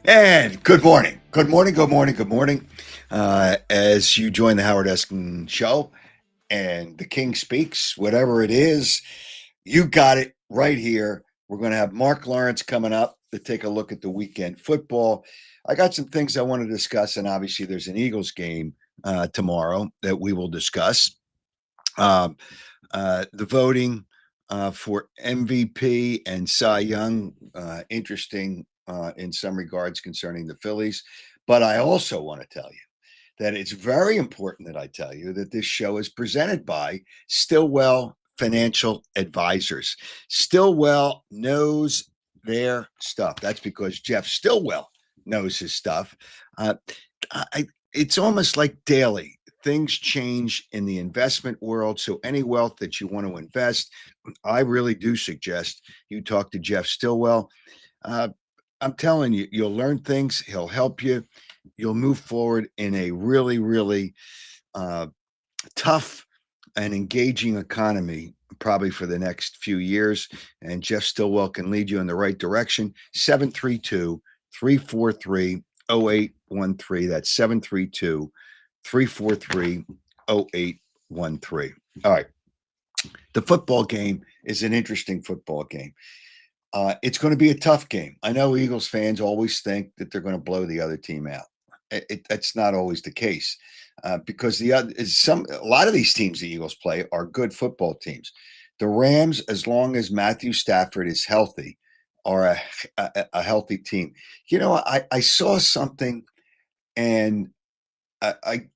And good morning. Good morning. Good morning. Good morning. As you join the Howard Eskin Show and the King speaks, whatever it is, you got it right here. We're going to have Marc Lawrence coming up to take a look at the weekend football. I got some things I want to discuss, and obviously, there's an Eagles game tomorrow that we will discuss. Um, the voting for MVP and Cy Young, interesting in some regards concerning the Phillies. But I also want to tell you that it's very important that I tell you that this show is presented by Stillwell Financial Advisors. Stillwell knows their stuff. That's because Jeff Stillwell knows his stuff. Uh, it's almost like daily. Things change in the investment world. So, any wealth that you want to invest, I really do suggest you talk to Jeff Stillwell. Uh, I'm telling you, you'll learn things. He'll help you. You'll move forward in a really, really uh, tough and engaging economy, probably for the next few years. And Jeff Stillwell can lead you in the right direction. 732 343 0813. That's 732 343 0813. All right. The football game is an interesting football game. It's going to be a tough game. I know Eagles fans always think that they're going to blow the other team out. That's not always the case because a lot of these teams the Eagles play are good football teams. The Rams, as long as Matthew Stafford is healthy, are a healthy team. You know, I saw something, and I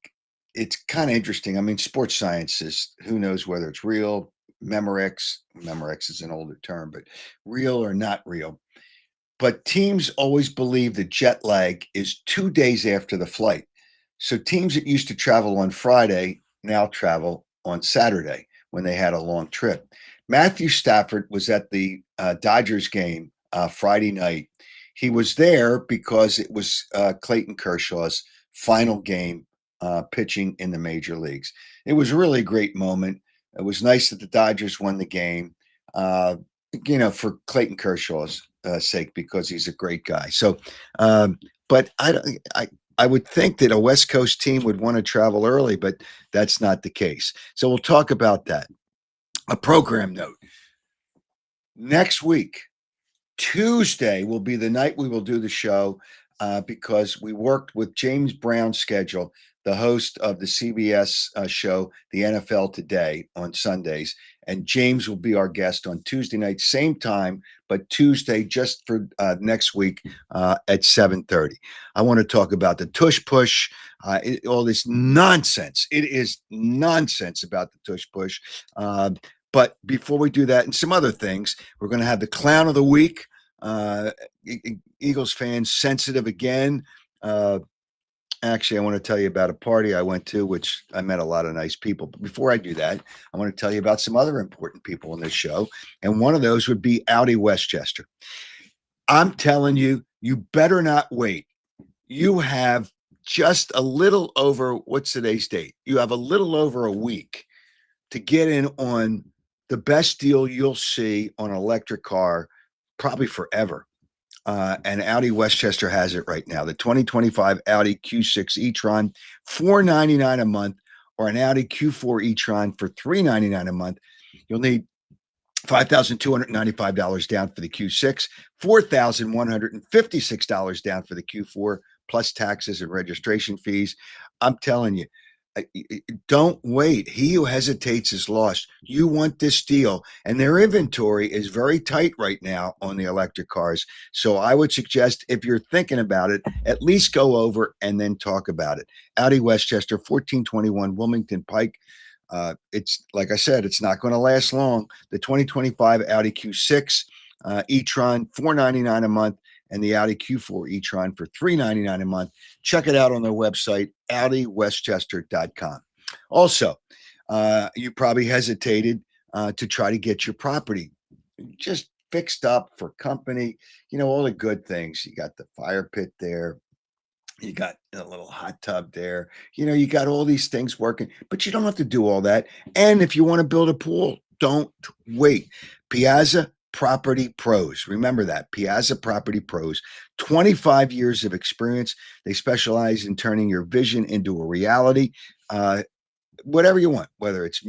it's kind of interesting. I mean, sports sciences, who knows whether it's real, Memorex is an older term, but real or not real. But teams always believe that jet lag is 2 days after the flight. So teams that used to travel on Friday now travel on Saturday when they had a long trip. Matthew Stafford was at the Dodgers game Friday night. He was there because it was Clayton Kershaw's final game pitching in the major leagues. It was a really great moment. It was nice that the Dodgers won the game, for Clayton Kershaw's sake, because he's a great guy. So, but I would think that a West Coast team would want to travel early, but that's not the case. So we'll talk about that. A program note. Next week, Tuesday will be the night we will do the show because we worked with James Brown's schedule, the host of the CBS show, the NFL Today, on Sundays. And James will be our guest on Tuesday night, same time, but Tuesday just for next week at 7:30. I want to talk about the tush push, all this nonsense. It is nonsense about the tush push. But before we do that and some other things, we're going to have the clown of the week. Eagles fans sensitive again. Actually, I want to tell you about a party I went to, which I met a lot of nice people. But before I do that, I want to tell you about some other important people in this show. And one of those would be Audi Westchester. I'm telling you, you better not wait. You have just a little over, what's today's date? You have a little over a week to get in on the best deal you'll see on an electric car probably forever. And Audi Westchester has it right now. The 2025 Audi Q6 e-tron, $499 a month, or an Audi Q4 e-tron for $399 a month. You'll need $5,295 down for the Q6, $4,156 down for the Q4, plus taxes and registration fees. I'm telling you, don't wait. He who hesitates is lost. You want this deal, and their inventory is very tight right now on the electric cars. So I would suggest, if you're thinking about it, at least go over and then talk about it. Audi Westchester, 1421 Wilmington Pike. It's like I said, it's not going to last long. The 2025 Audi Q6 e-tron, $499 a month, and the Audi Q4 e-tron for $399 a month. Check it out on their website, AudiWestchester.com. Also, you probably hesitated to try to get your property just fixed up for company, all the good things. You got the fire pit there. You got a little hot tub there. You got all these things working, but you don't have to do all that. And if you want to build a pool, don't wait. Piazza Property Pros. Remember that. Piazza Property Pros. 25 years of experience. They specialize in turning your vision into a reality. Whatever you want, whether it's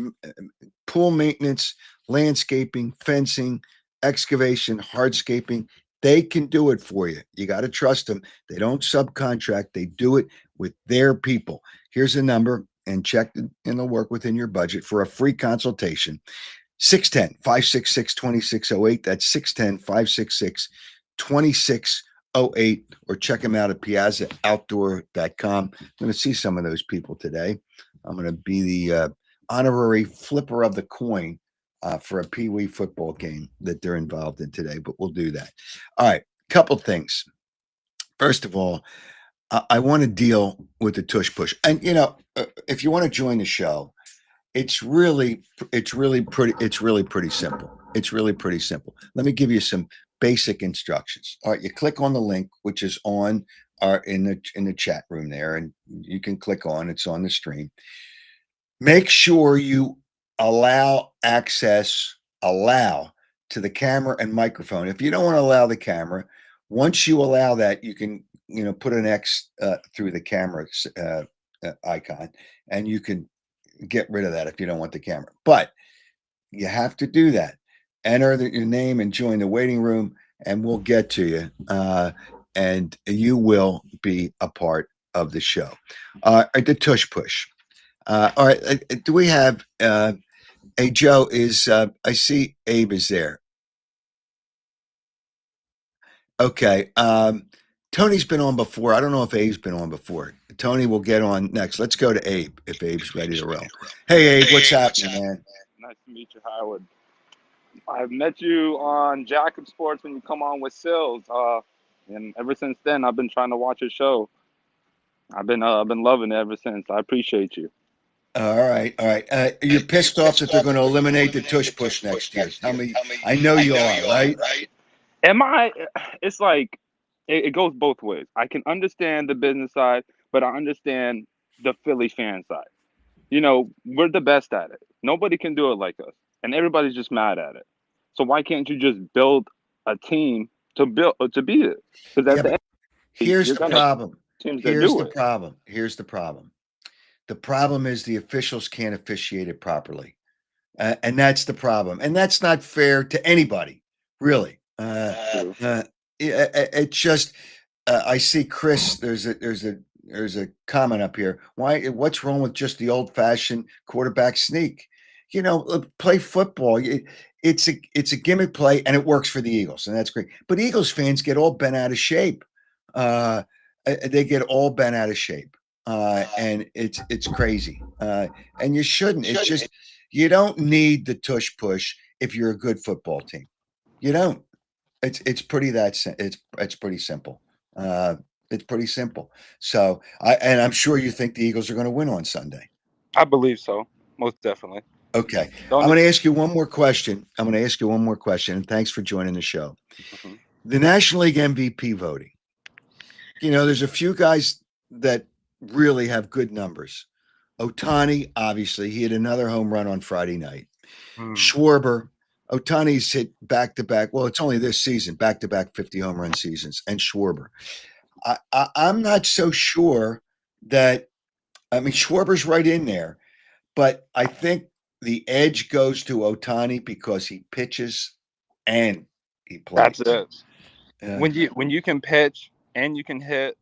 pool maintenance, landscaping, fencing, excavation, hardscaping, they can do it for you. You got to trust them. They don't subcontract, they do it with their people. Here's a number and check, and they'll work within your budget for a free consultation. 610-566-2608. That's 610-566-2608. Or check them out at piazzaoutdoor.com. I'm going to see some of those people today. I'm going to be the honorary flipper of the coin for a Pee Wee football game that they're involved in today, but we'll do that. All right, couple things. First of all, I want to deal with the tush push. And, if you want to join the show, it's really pretty simple. It's really pretty simple. Let me give you some basic instructions. All right, you click on the link, which is on in the chat room there, and you can click on. It's on the stream. Make sure you allow to the camera and microphone. If you don't want to allow the camera, once you allow that, you can put an X through the camera icon, and you can get rid of that if you don't want the camera. But you have to do that. Enter your name and join the waiting room, and we'll get to you. And you will be a part of the show. The tush push. All right. Do we have hey, Joe, I see Abe is there. Okay. Tony's been on before. I don't know if Abe's been on before. Tony will get on next. Let's go to Abe if Abe's ready to roll. Hey, Abe, what's happening, man? Nice to meet you, Howard. I've met you on Jacob Sports when you come on with Sills, and ever since then, I've been trying to watch your show. I've been loving it ever since. I appreciate you. All right. You're pissed off that they're going to eliminate the tush push next year. Tell me, I know you are, right? Am I? It's like it goes both ways. I can understand the business side, but I understand the Philly fan side. We're the best at it. Nobody can do it like us, and everybody's just mad at it. So why can't you just build a team to beat it? Because at the end, here's the problem. Here's the problem. The problem is the officials can't officiate it properly, and that's the problem. And that's not fair to anybody, really. It's just I see Chris. There's a comment up here. What's wrong with just the old-fashioned quarterback sneak? Play football. It's a gimmick play, and it works for the Eagles, and that's great. But Eagles fans get all bent out of shape. They get all bent out of shape, and it's crazy. And you shouldn't. It's just you don't need the tush push if you're a good football team. You don't. It's pretty it's pretty simple. It's pretty simple. So I'm sure you think the Eagles are going to win on Sunday. I believe so, most definitely. Okay. I'm going to ask you one more question. And thanks for joining the show. Mm-hmm. The National League MVP voting. There's a few guys that really have good numbers. Ohtani, obviously, he had another home run on Friday night. Schwarber, Ohtani's hit back-to-back. Well, it's only this season, back-to-back 50 home run seasons. And Schwarber. I'm not so sure that – Schwarber's right in there. But I think the edge goes to Ohtani because he pitches and he plays. That's it. When you can pitch and you can hit,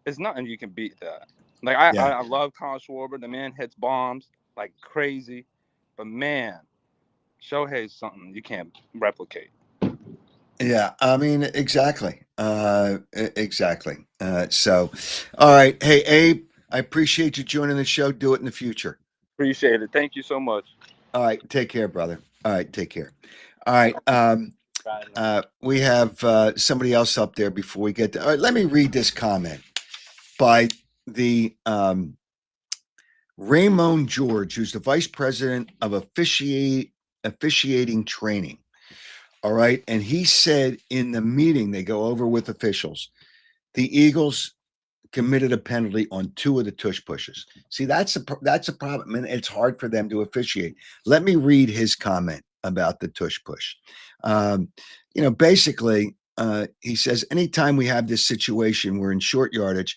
there's nothing you can beat that. Like I love Kyle Schwarber. The man hits bombs like crazy. But man, Shohei's something you can't replicate. Yeah, exactly. Exactly. So, all right. Hey, Abe, I appreciate you joining the show. Do it in the future. Appreciate it. Thank you so much. All right. Take care, brother. All right. Take care. All right. We have somebody else up there before we get to. All right. Let me read this comment by the Raymond George, who's the vice president of officiating training. All right. And he said in the meeting they go over with officials, the Eagles committed a penalty on 2 of the tush pushes. See, that's a problem, and it's hard for them to officiate. Let me read his comment about the tush push. Basically, he says, anytime we have this situation, we're in short yardage.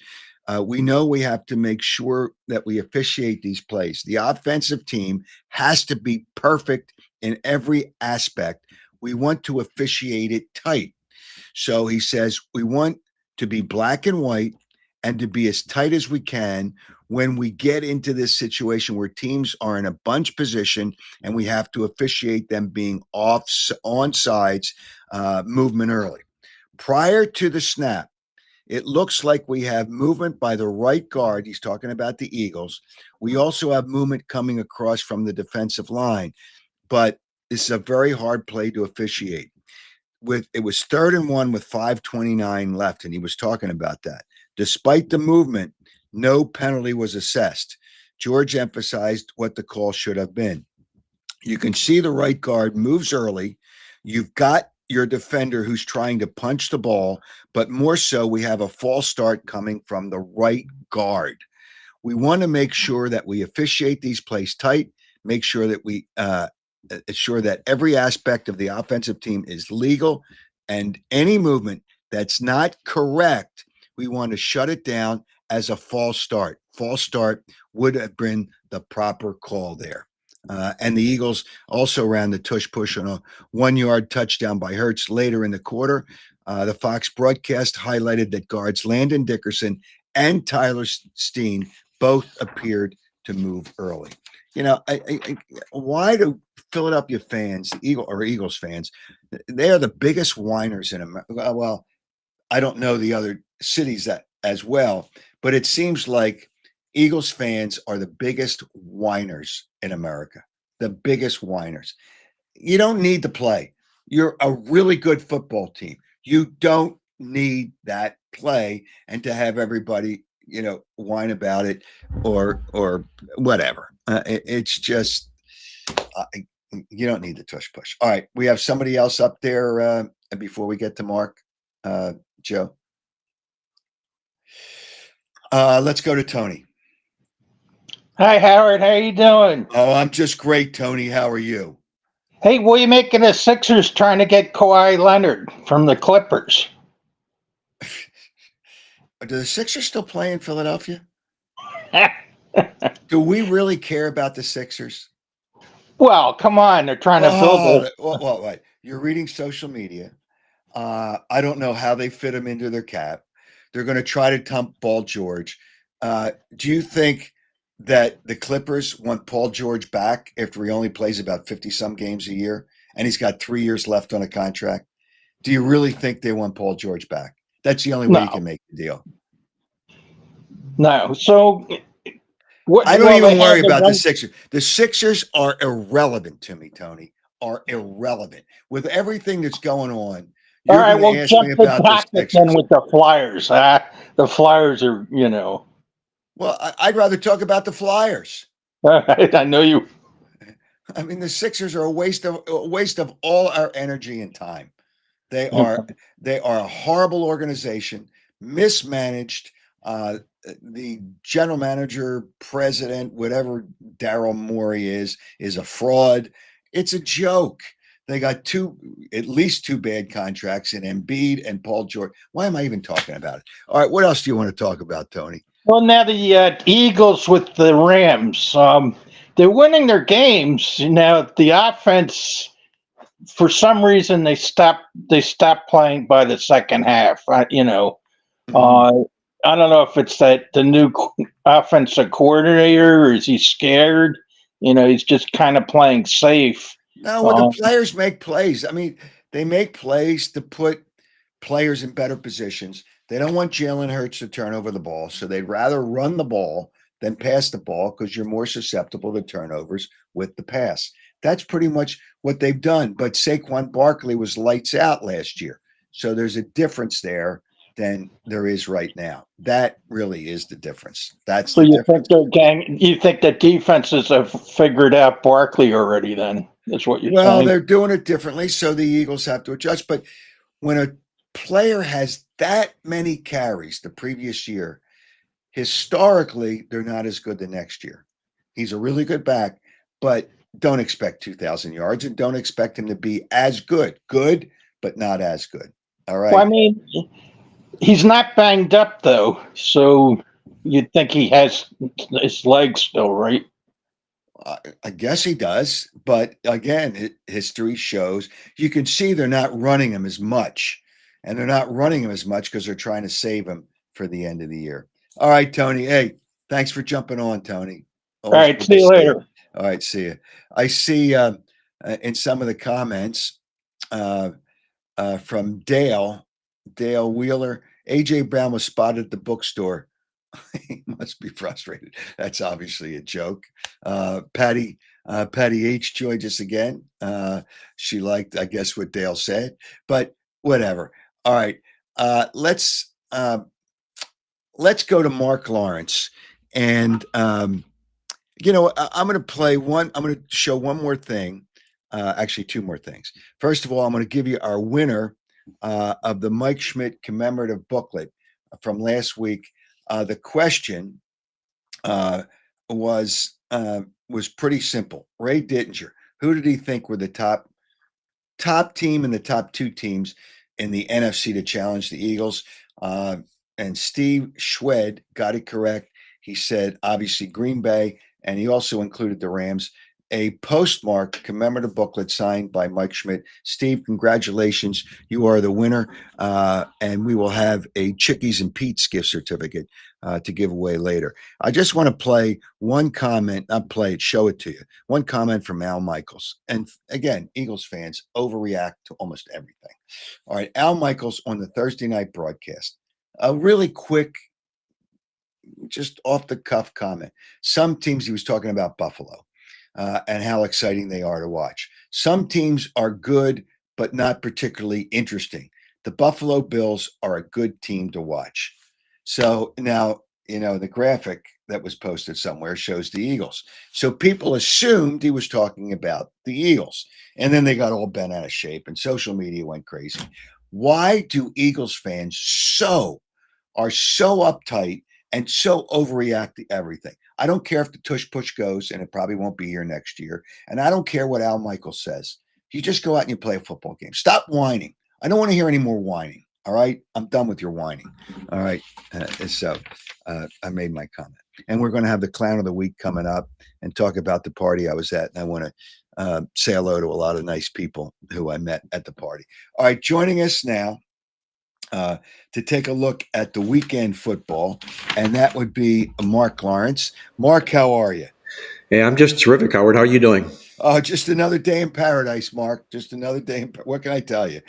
We know we have to make sure that we officiate these plays. The offensive team has to be perfect in every aspect. We want to officiate it tight. So he says, we want to be black and white and to be as tight as we can when we get into this situation where teams are in a bunch position and we have to officiate them being on sides movement early. Prior to the snap, it looks like we have movement by the right guard. He's talking about the Eagles. We also have movement coming across from the defensive line, but this is a very hard play to officiate. It was 3rd and 1 with 5:29 left, and he was talking about that. Despite the movement, no penalty was assessed. George emphasized what the call should have been. You can see the right guard moves early. You've got your defender who's trying to punch the ball, but more so, we have a false start coming from the right guard. We want to make sure that we officiate these plays tight, make sure that we ensure that every aspect of the offensive team is legal, and any movement that's not correct, we want to shut it down as a false start. False start would have been the proper call there. And the Eagles also ran the tush push on a 1-yard touchdown by Hurts later in the quarter. The Fox broadcast highlighted that guards Landon Dickerson and Tyler Steen both appeared to move early. Why do Philadelphia fans, Eagles fans, they are the biggest whiners in America? Well, I don't know the other cities that as well, but it seems like Eagles fans are the biggest whiners in America, the biggest whiners. You don't need to play. You're a really good football team. You don't need that play and to have everybody, whine about it or whatever. It's just, you don't need the tush push. All right. We have somebody else up there before we get to Mark, Joe. Let's go to Tony. Hi, Howard. How you doing? Oh, I'm just great, Tony. How are you? Hey, what are you making the Sixers trying to get Kawhi Leonard from the Clippers? Do the Sixers still play in Philadelphia? Do we really care about the Sixers? Well, come on. They're trying to build it. What? You're reading social media. I don't know how they fit him into their cap. They're going to try to dump Paul George. Do you think that the Clippers want Paul George back after he only plays about 50-some games a year and he's got 3 years left on a contract? Do you really think they want Paul George back? That's the only way you can make the deal. No. So I don't even worry about the Sixers. The Sixers are irrelevant to me, Tony, are irrelevant. With everything that's going on, all right, well, jump the topic then with the Flyers. The Flyers are, Well, I'd rather talk about the Flyers. I know you. I mean, the Sixers are a waste of all our energy and time. They are a horrible organization, mismanaged. The general manager, president, whatever Daryl Morey is a fraud. It's a joke. They got at least two bad contracts in Embiid and Paul George. Why am I even talking about it? All right, what else do you want to talk about, Tony? Well, now the Eagles with the Rams, they're winning their games. Now the offense, for some reason, they stopped playing by the second half. I don't know if it's that the new offensive coordinator, or is he scared? He's just kind of playing safe. No, when the players make plays, I mean, they make plays to put players in better positions. They don't want Jalen Hurts to turn over the ball, so they'd rather run the ball than pass the ball because you're more susceptible to turnovers with the pass. That's pretty much what they've done. But Saquon Barkley was lights out last year. So there's a difference there than there is right now. That really is the difference. That's so the you difference. You think that defenses have figured out Barkley already then? That's what you're saying? Well, they're doing it differently, so the Eagles have to adjust. But when a player has that many carries the previous year, historically, they're not as good the next year. He's a really good back, but don't expect 2,000 yards and don't expect him to be as good. Good, but not as good. All right. Well, I mean, he's not banged up though, so you'd think he has his legs still, right? I guess he does, but again, history shows you can see they're not running him as much, and they're not running him as much because they're trying to save him for the end of the year. All right, Tony. Hey, thanks for jumping on, Tony. All Always right, good see to you later. All right, see you. I see in some of the comments uh, from Dale Wheeler. AJ Brown was spotted at the bookstore. He must be frustrated. That's obviously a joke. Patty H joined us again. She liked, I guess, what Dale said, but whatever. All right, let's go to Marc Lawrence, and I'm going to play one. I'm going to show one more thing. Actually, two more things. First of all, I'm going to give you our winner of the Mike Schmidt commemorative booklet from last week. The question was pretty simple. Ray Dittinger, who did he think were the top team and the top two teams in the NFC to challenge the Eagles? And Steve Schwed got it correct. He said obviously Green Bay, and he also included the Rams. A postmarked commemorative booklet signed by Mike Schmidt. Steve, congratulations. You are the winner. And we will have a Chickies and Pete's gift certificate to give away later. I just want to play one comment, not play it, show it to you. One comment from Al Michaels. And again, Eagles fans overreact to almost everything. All right, Al Michaels on the Thursday night broadcast. A really quick, just off the cuff comment. Some teams, he was talking about Buffalo. And how exciting they are to watch. Some teams are good, but not particularly interesting. The Buffalo Bills are a good team to watch. So now, the graphic that was posted somewhere shows the Eagles. So people assumed he was talking about the Eagles. And then they got all bent out of shape and social media went crazy. Why do Eagles fans are so uptight and so overreact to everything? I don't care if the tush push goes, and it probably won't be here next year. And I don't care what Al Michaels says. You just go out and you play a football game. Stop whining. I don't want to hear any more whining. All right? I'm done with your whining. All right? So I made my comment. And we're going to have the Clown of the Week coming up and talk about the party I was at. And I want to say hello to a lot of nice people who I met at the party. All right, joining us now to take a look at the weekend football, and that would be Marc Lawrence. Marc, how are you? Hey, I'm just terrific, Howard. How are you doing? Oh, just another day in paradise, Marc. Just another day. What can I tell you?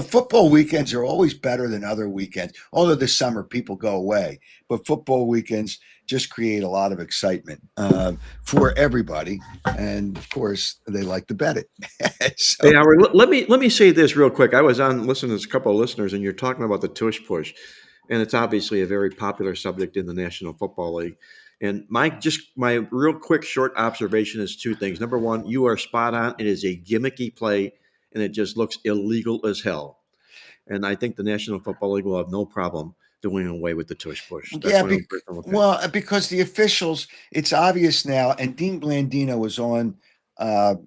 Football weekends are always better than other weekends. Although this summer people go away, but football weekends just create a lot of excitement for everybody, and of course, they like to bet it. Hey, Howard, let me say this real quick. I was on listening to a couple of listeners, and you're talking about the tush push, and it's obviously a very popular subject in the National Football League. And my real quick short observation is two things. Number one, you are spot on. It is a gimmicky play, and it just looks illegal as hell. And I think the National Football League will have no problem doing away with the tush push. Because the officials, it's obvious now, and Dean Blandino was on a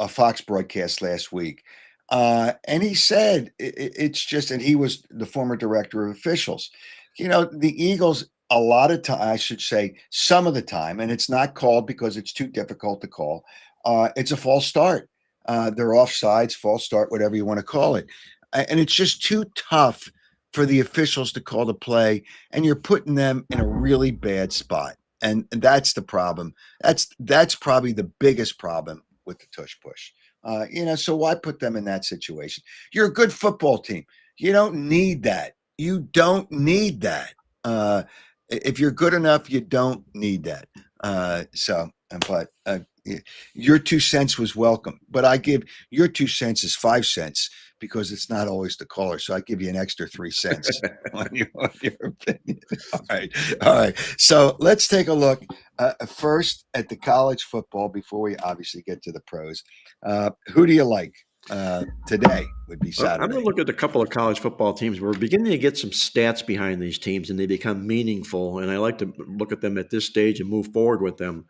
Fox broadcast last week, and he said it's just, and he was the former director of officials. The Eagles, a lot of time, I should say, some of the time, and it's not called because it's too difficult to call. It's a false start. They're offsides, false start, whatever you want to call it, and it's just too tough for the officials to call the play, and you're putting them in a really bad spot. And that's the problem. That's probably the biggest problem with the tush push. So why put them in that situation? You're a good football team. You don't need that. You don't need that. If you're good enough, you don't need that. But your 2 cents was welcome. But I give your 2 cents is 5 cents because it's not always the caller. So I give you an extra 3 cents on your opinion. All right. So let's take a look first at the college football before we obviously get to the pros. Who do you like? Today would be Saturday. I'm going to look at a couple of college football teams. We're beginning to get some stats behind these teams, and they become meaningful. And I like to look at them at this stage and move forward with them.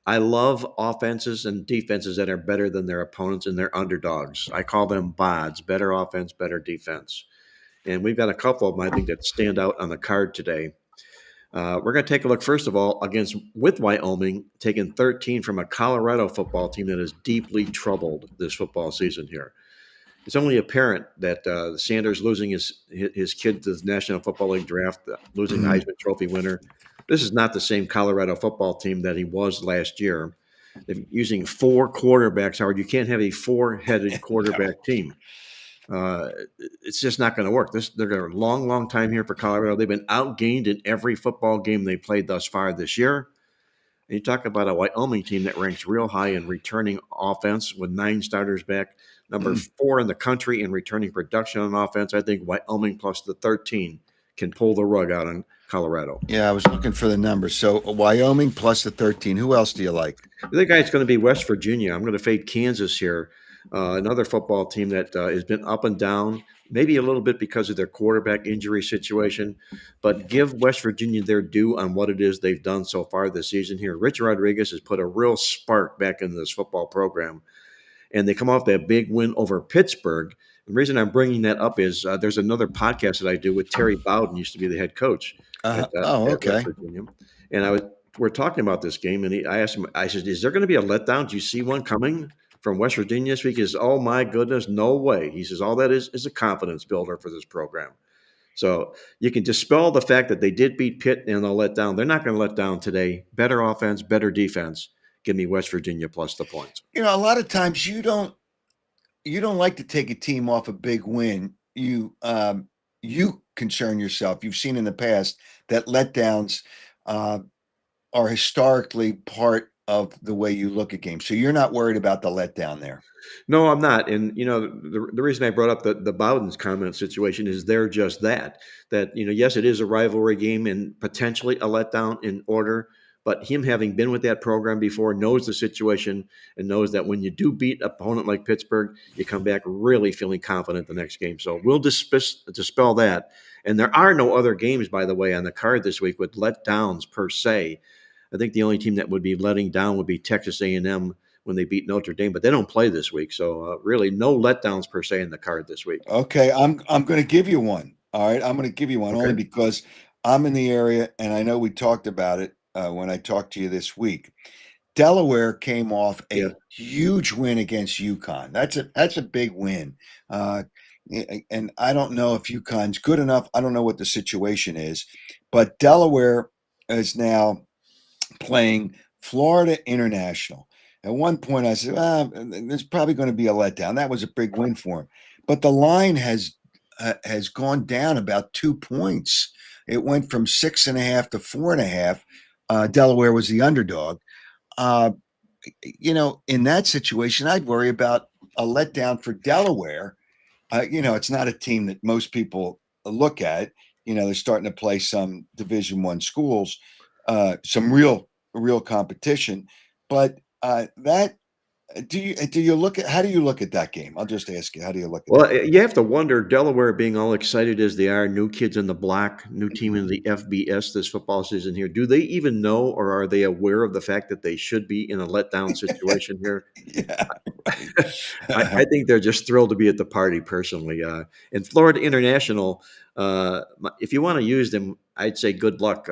I love offenses and defenses that are better than their opponents and their underdogs. I call them BODs, better offense, better defense. And we've got a couple of them, I think, that stand out on the card today. We're going to take a look, first of all, with Wyoming, taking 13 from a Colorado football team that is deeply troubled this football season here. It's only apparent that Sanders losing his kid to the National Football League draft, losing the Heisman Trophy winner. This is not the same Colorado football team that he was last year. They're using 4 quarterbacks, Howard. You can't have a 4-headed quarterback team. It's just not going to work. They're going to long time here for Colorado. They've been outgained in every football game they played thus far this year. And you talk about a Wyoming team that ranks real high in returning offense with 9 starters back, number 4 in the country in returning production on offense. I think Wyoming plus the 13 can pull the rug out on Colorado. Yeah, I was looking for the numbers. So Wyoming plus the 13. Who else do you like? The other guy is going to be West Virginia. I'm going to fade Kansas here. Another football team that has been up and down, maybe a little bit because of their quarterback injury situation, but give West Virginia their due on what it is they've done so far this season here. Rich Rodriguez has put a real spark back into this football program, and they come off that big win over Pittsburgh. The reason I'm bringing that up is there's another podcast that I do with Terry Bowden, used to be the head coach at okay. West Virginia, and we're talking about this game, and I asked him, I said, is there going to be a letdown? Do you see one coming from West Virginia this week? He says, oh my goodness, no way. He says, all that is a confidence builder for this program. So you can dispel the fact that they did beat Pitt and they'll let down. They're not going to let down today. Better offense, better defense. Give me West Virginia plus the points. You know, a lot of times you don't like to take a team off a big win. You concern yourself. You've seen in the past that letdowns are historically part of the way you look at games. So you're not worried about the letdown there. No, I'm not. And, you know, the reason I brought up the Bowden's comment situation is they're just that, you know, yes, it is a rivalry game and potentially a letdown in order, but him having been with that program before knows the situation and knows that when you do beat an opponent like Pittsburgh, you come back really feeling confident the next game. So we'll dispel that. And there are no other games, by the way, on the card this week with letdowns per se. I think the only team that would be letting down would be Texas A&M when they beat Notre Dame, but they don't play this week. So really no letdowns per se in the card this week. Okay, I'm going to give you one. All right, I'm going to give you one only because I'm in the area and I know we talked about it when I talked to you this week. Delaware came off a huge win against UConn. That's a big win. And I don't know if UConn's good enough. I don't know what the situation is, but Delaware is now playing Florida International. At one point, I said, there's probably going to be a letdown. That was a big win for him. But the line has gone down about 2 points. It went from 6.5 to 4.5. Delaware was the underdog. You know, in that situation, I'd worry about a letdown for Delaware. You know, it's not a team that most people look at. You know, they're starting to play some Division I schools, some real competition. But that do you look at, how do you look at that game? I'll just ask you, how do you look at Well, that? you have to wonder, Delaware being all excited as they are, new kids in the block, new team in the FBS this football season here. Do they even know, or are they aware of the fact that they should be in a letdown situation here? Yeah, I think they're just thrilled to be at the party personally. And Florida International, if you want to use them, I'd say good luck.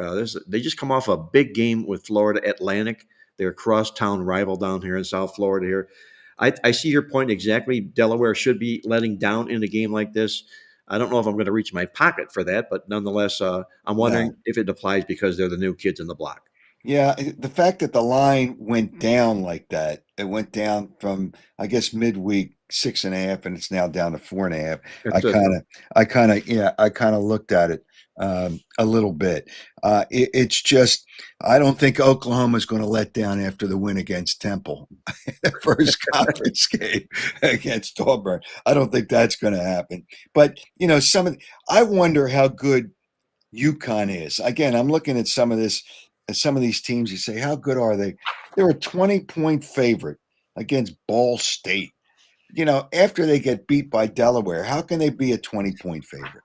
They just come off a big game with Florida Atlantic. They're a crosstown rival down here in South Florida here. I see your point exactly. Delaware should be letting down in a game like this. I don't know if I'm going to reach my pocket for that, but nonetheless, I'm wondering if it applies because they're the new kids in the block. Yeah, the fact that the line went down like that, it went down from, I guess, midweek 6.5, and it's now down to 4.5. I kind of looked at it a little bit. It's just, I don't think Oklahoma's going to let down after the win against Temple, the first conference game against Auburn. I don't think that's going to happen. But you know, I wonder how good UConn is. Again, I'm looking at some of these teams. You say, how good are they? They're a 20-point favorite against Ball State. You know, after they get beat by Delaware, how can they be a 20-point favorite?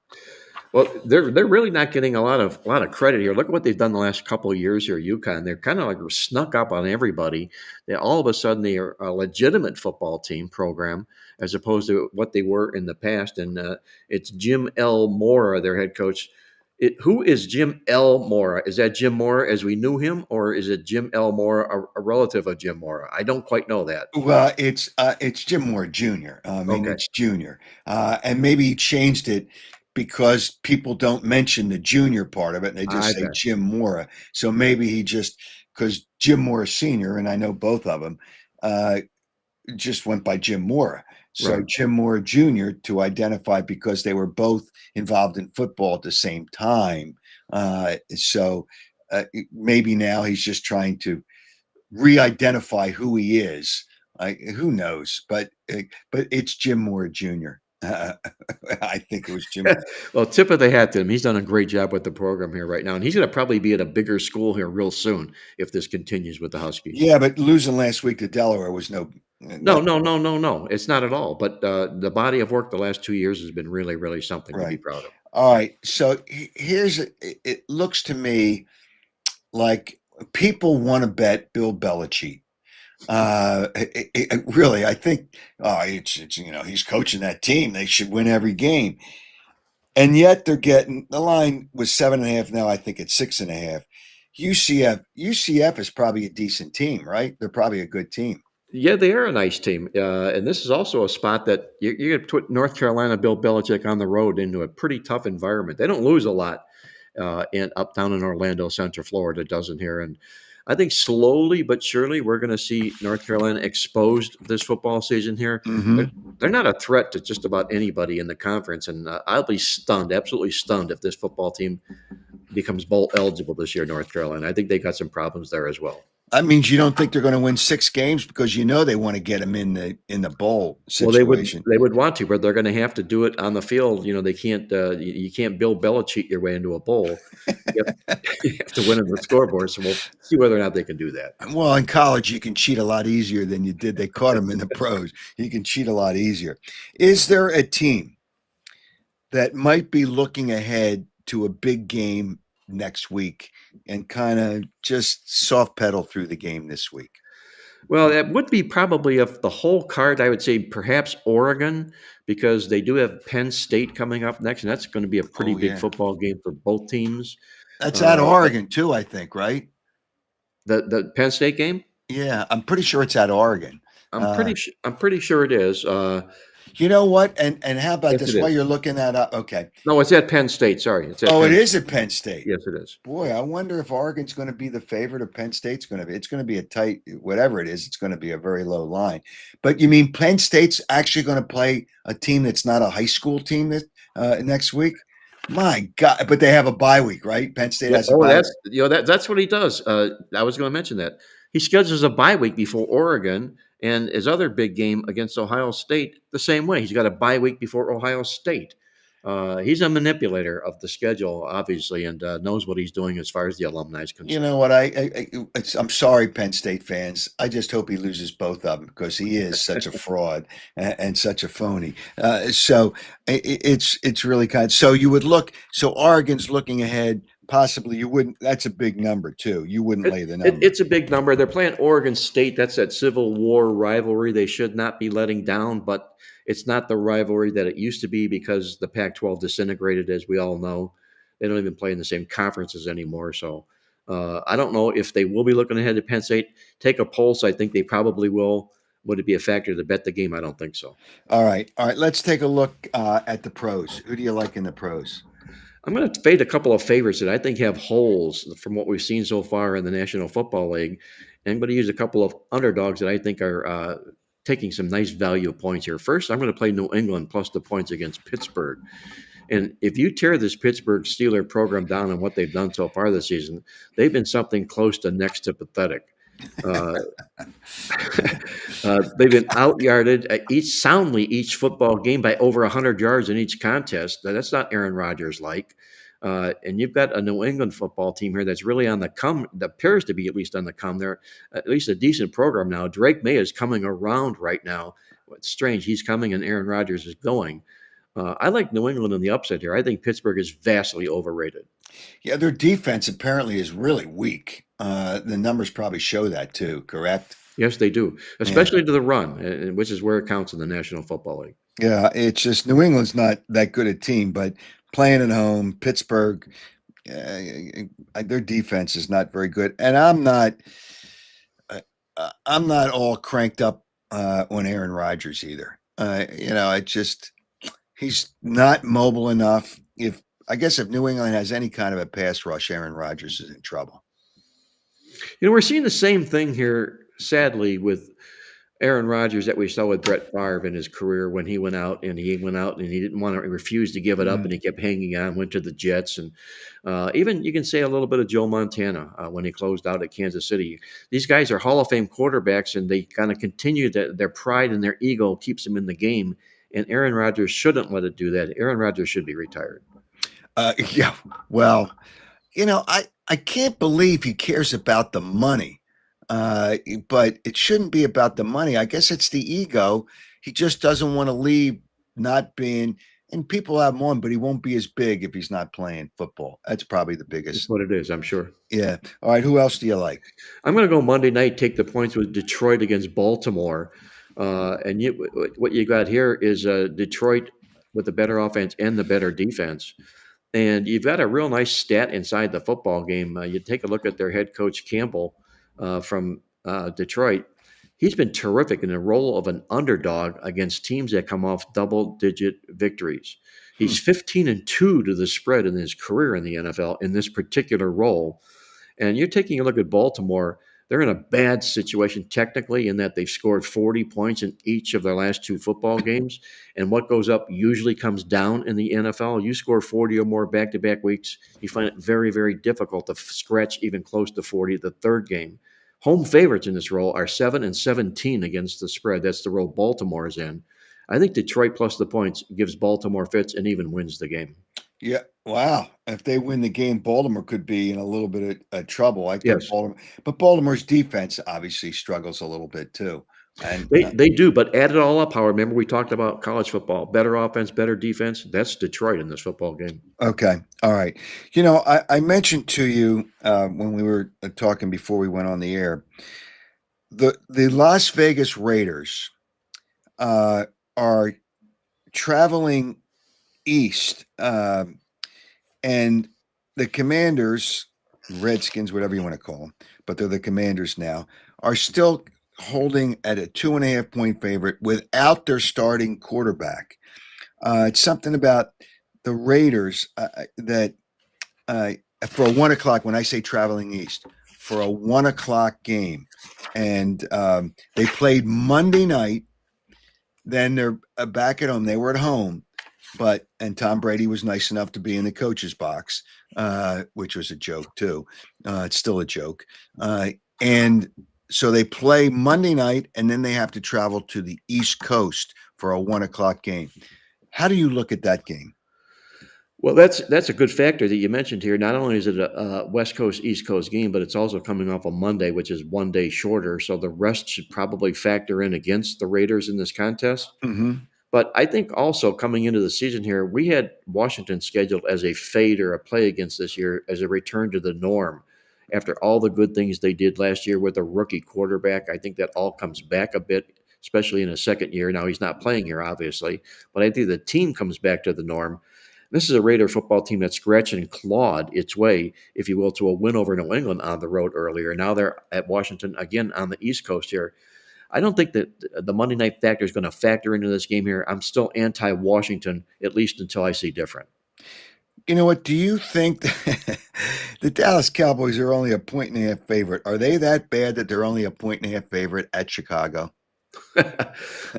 Well, they're really not getting a lot of credit here. Look at what they've done the last couple of years here, UConn. They're kind of like snuck up on everybody. They all of a sudden they are a legitimate football team program as opposed to what they were in the past. And it's Jim L. Mora, their head coach. Who is Jim L. Mora? Is that Jim Mora as we knew him, or is it Jim L. Mora, a relative of Jim Mora? I don't quite know that. Well, it's Jim Moore Jr. I mean, Okay, it's Junior, and maybe he changed it because people don't mention the junior part of it, and they just I say bet. Jim Mora. So maybe he just because Jim Moore Senior, and I know both of them, uh, just went by Jim Mora. So Right. Jim Moore Jr. to identify because they were both involved in football at the same time. Maybe now he's just trying to re-identify who he is. Who knows? But it's Jim Moore Jr. I think it was Jim Moore. Well, tip of the hat to him. He's done a great job with the program here right now, and he's going to probably be at a bigger school here real soon if this continues with the Huskies. Yeah, but losing last week to Delaware was No, nothing. no, no, no, no. It's not at all. But the body of work the last 2 years has been really, really something to be Right. proud of. All right. So it looks to me like people want to bet Bill Belichick. Really, I think it's he's coaching that team. They should win every game. And yet they're getting the line was 7.5. Now I think it's 6.5. UCF is probably a decent team, right? They're probably a good team. Yeah, they are a nice team. And this is also a spot that you're going to put North Carolina, Bill Belichick on the road into a pretty tough environment. They don't lose a lot in uptown in Orlando, Central Florida doesn't here. And I think slowly but surely we're going to see North Carolina exposed this football season here. They're, Mm-hmm. they're not a threat to just about anybody in the conference. And I'll be stunned, absolutely stunned, if this football team becomes bowl eligible this year, North Carolina. I think they got some problems there as well. That means you don't think they're going to win 6 games because they want to get them in the bowl Well, situation. they would want to, but they're going to have to do it on the field. They can't. You can't Bill Belichick your way into a bowl. You have to win on the scoreboard. So we'll see whether or not they can do that. Well, in college, you can cheat a lot easier than you did. They caught him in the pros. You can cheat a lot easier. Is there a team that might be looking ahead to a big game next week and kind of just soft pedal through the game this week? Well, that would be probably of the whole card. I would say perhaps Oregon, because they do have Penn State coming up next, and that's going to be a pretty Oh, big yeah. football game for both teams. That's at Uh, Oregon, too, I think, right? the Penn State game. Yeah, I'm pretty sure it's at Oregon. I'm pretty sure it is. You know what? And how about Yes, this? it While is. you're looking that up, okay. No, it's at Penn State. Sorry, it's at Oh, it Penn. is at Penn State. Yes, it is. Boy, I wonder if Oregon's going to be the favorite or Penn State's going to be. It's going to be a tight, whatever it is, it's going to be a very low line. But you mean Penn State's actually going to play a team that's not a high school team next week? My God! But they have a bye week, right? Penn State Yeah. has a Oh, bye that's week. that's what he does. I was going to mention that he schedules a bye week before Oregon, and his other big game against Ohio State the same way. He's got a bye week before Ohio State. He's a manipulator of the schedule, obviously, and knows what he's doing as far as the alumni is You concerned. know what? I'm sorry, Penn State fans. I just hope he loses both of them because he is such a fraud and such a phony. It's really kind. So you would look. So Oregon's looking ahead. Possibly you wouldn't. That's a big number too. You wouldn't lay the number. It's a big number. They're playing Oregon State. That's that Civil War rivalry they should not be letting down, but it's not the rivalry that it used to be because the Pac-12 disintegrated, as we all know. They don't even play in the same conferences anymore. So I don't know if they will be looking ahead to Penn State. Take a pulse. I think they probably will. Would it be a factor to bet the game? I don't think so. All right. Let's take a look at the pros. Who do you like in the pros? I'm going to fade a couple of favorites that I think have holes from what we've seen so far in the National Football League. And I'm going to use a couple of underdogs that I think are taking some nice value points here. First, I'm going to play New England plus the points against Pittsburgh. And if you tear this Pittsburgh Steeler program down and what they've done so far this season, they've been something close to next to pathetic. Uh, they've been out-yarded each football game by over 100 yards in each contest. That's not Aaron Rodgers like. And you've got a New England football team here that's really on the come, that appears to be at least on the come. They're at least a decent program now. Drake May is coming around right now. It's strange. He's coming and Aaron Rodgers is going. I like New England in the upset here. I think Pittsburgh is vastly overrated. Yeah, their defense apparently is really weak. The numbers probably show that too, correct? Yes, they do, Yeah. especially to the run, which is where it counts in the National Football League. Yeah, it's just New England's not that good a team, but playing at home, Pittsburgh, their defense is not very good. And uh, I'm not all cranked up on Aaron Rodgers either. It just he's not mobile enough. If I guess if New England has any kind of a pass rush, Aaron Rodgers is in trouble. We're seeing the same thing here, sadly, with Aaron Rodgers that we saw with Brett Favre in his career when he went out and he didn't want to refuse to give it up and he kept hanging on, went to the Jets. And even you can say a little bit of Joe Montana when he closed out at Kansas City. These guys are Hall of Fame quarterbacks and they kind of continue their pride and their ego keeps them in the game. And Aaron Rodgers shouldn't let it do that. Aaron Rodgers should be retired. Yeah, well, I can't believe he cares about the money. But it shouldn't be about the money. I guess it's the ego. He just doesn't want to leave not being, and people have him on, but he won't be as big if he's not playing football. That's probably the That's biggest. what it is, I'm sure. Yeah. All right. Who else do you like? I'm going to go Monday night, take the points with Detroit against Baltimore. And what you got here is Detroit with the better offense and the better defense. And you've got a real nice stat inside the football game. You take a look at their head coach, Campbell, from Detroit. He's been terrific in the role of an underdog against teams that come off double-digit victories. He's 15-2 to the spread in his career in the NFL in this particular role. And you're taking a look at Baltimore. They're in a bad situation technically in that they've scored 40 points in each of their last two football games. And what goes up usually comes down in the NFL. You score 40 or more back-to-back weeks, you find it very, very difficult to scratch even close to 40 the third game. Home favorites in this role are 7-17 against the spread. That's the role Baltimore is in. I think Detroit plus the points gives Baltimore fits and even wins the game. Yeah. Wow. If they win the game, Baltimore could be in a little bit of trouble. I think Yes. Baltimore's defense obviously struggles a little bit too. And They do, but add it all up, Howard. Remember we talked about college football. Better offense, better defense. That's Detroit in this football game. okay. All right. I mentioned to you when we were talking before we went on the air, the Las Vegas Raiders are traveling east, and the Commanders, Redskins, whatever you want to call them, but they're the Commanders now, are still holding at a 2.5-point favorite without their starting quarterback. It's something about the Raiders that for a 1 o'clock, when I say traveling east, for a 1 o'clock game, and they played Monday night. Then they're back at home. They were at home, and Tom Brady was nice enough to be in the coach's box, which was a joke too. It's still a joke. And so they play Monday night, and then they have to travel to the East Coast for a 1 o'clock game. How do you look at that game? Well, that's a good factor that you mentioned here. Not only is it a West Coast, East Coast game, but it's also coming off a Monday, which is 1 day shorter. So the rest should probably factor in against the Raiders in this contest. Mm-hmm. But I think also coming into the season here, we had Washington scheduled as a fade or a play against this year as a return to the norm. After all the good things they did last year with a rookie quarterback, I think that all comes back a bit, especially in his second year. Now he's not playing here, obviously, but I think the team comes back to the norm. This is a Raider football team that scratched and clawed its way, if you will, to a win over New England on the road earlier. Now they're at Washington again on the East Coast here. I don't think that the Monday night factor is going to factor into this game here. I'm still anti-Washington, at least until I see different. You know what? Do you think the Dallas Cowboys are only a 1.5 favorite? Are they that bad that they're only a 1.5 favorite at Chicago?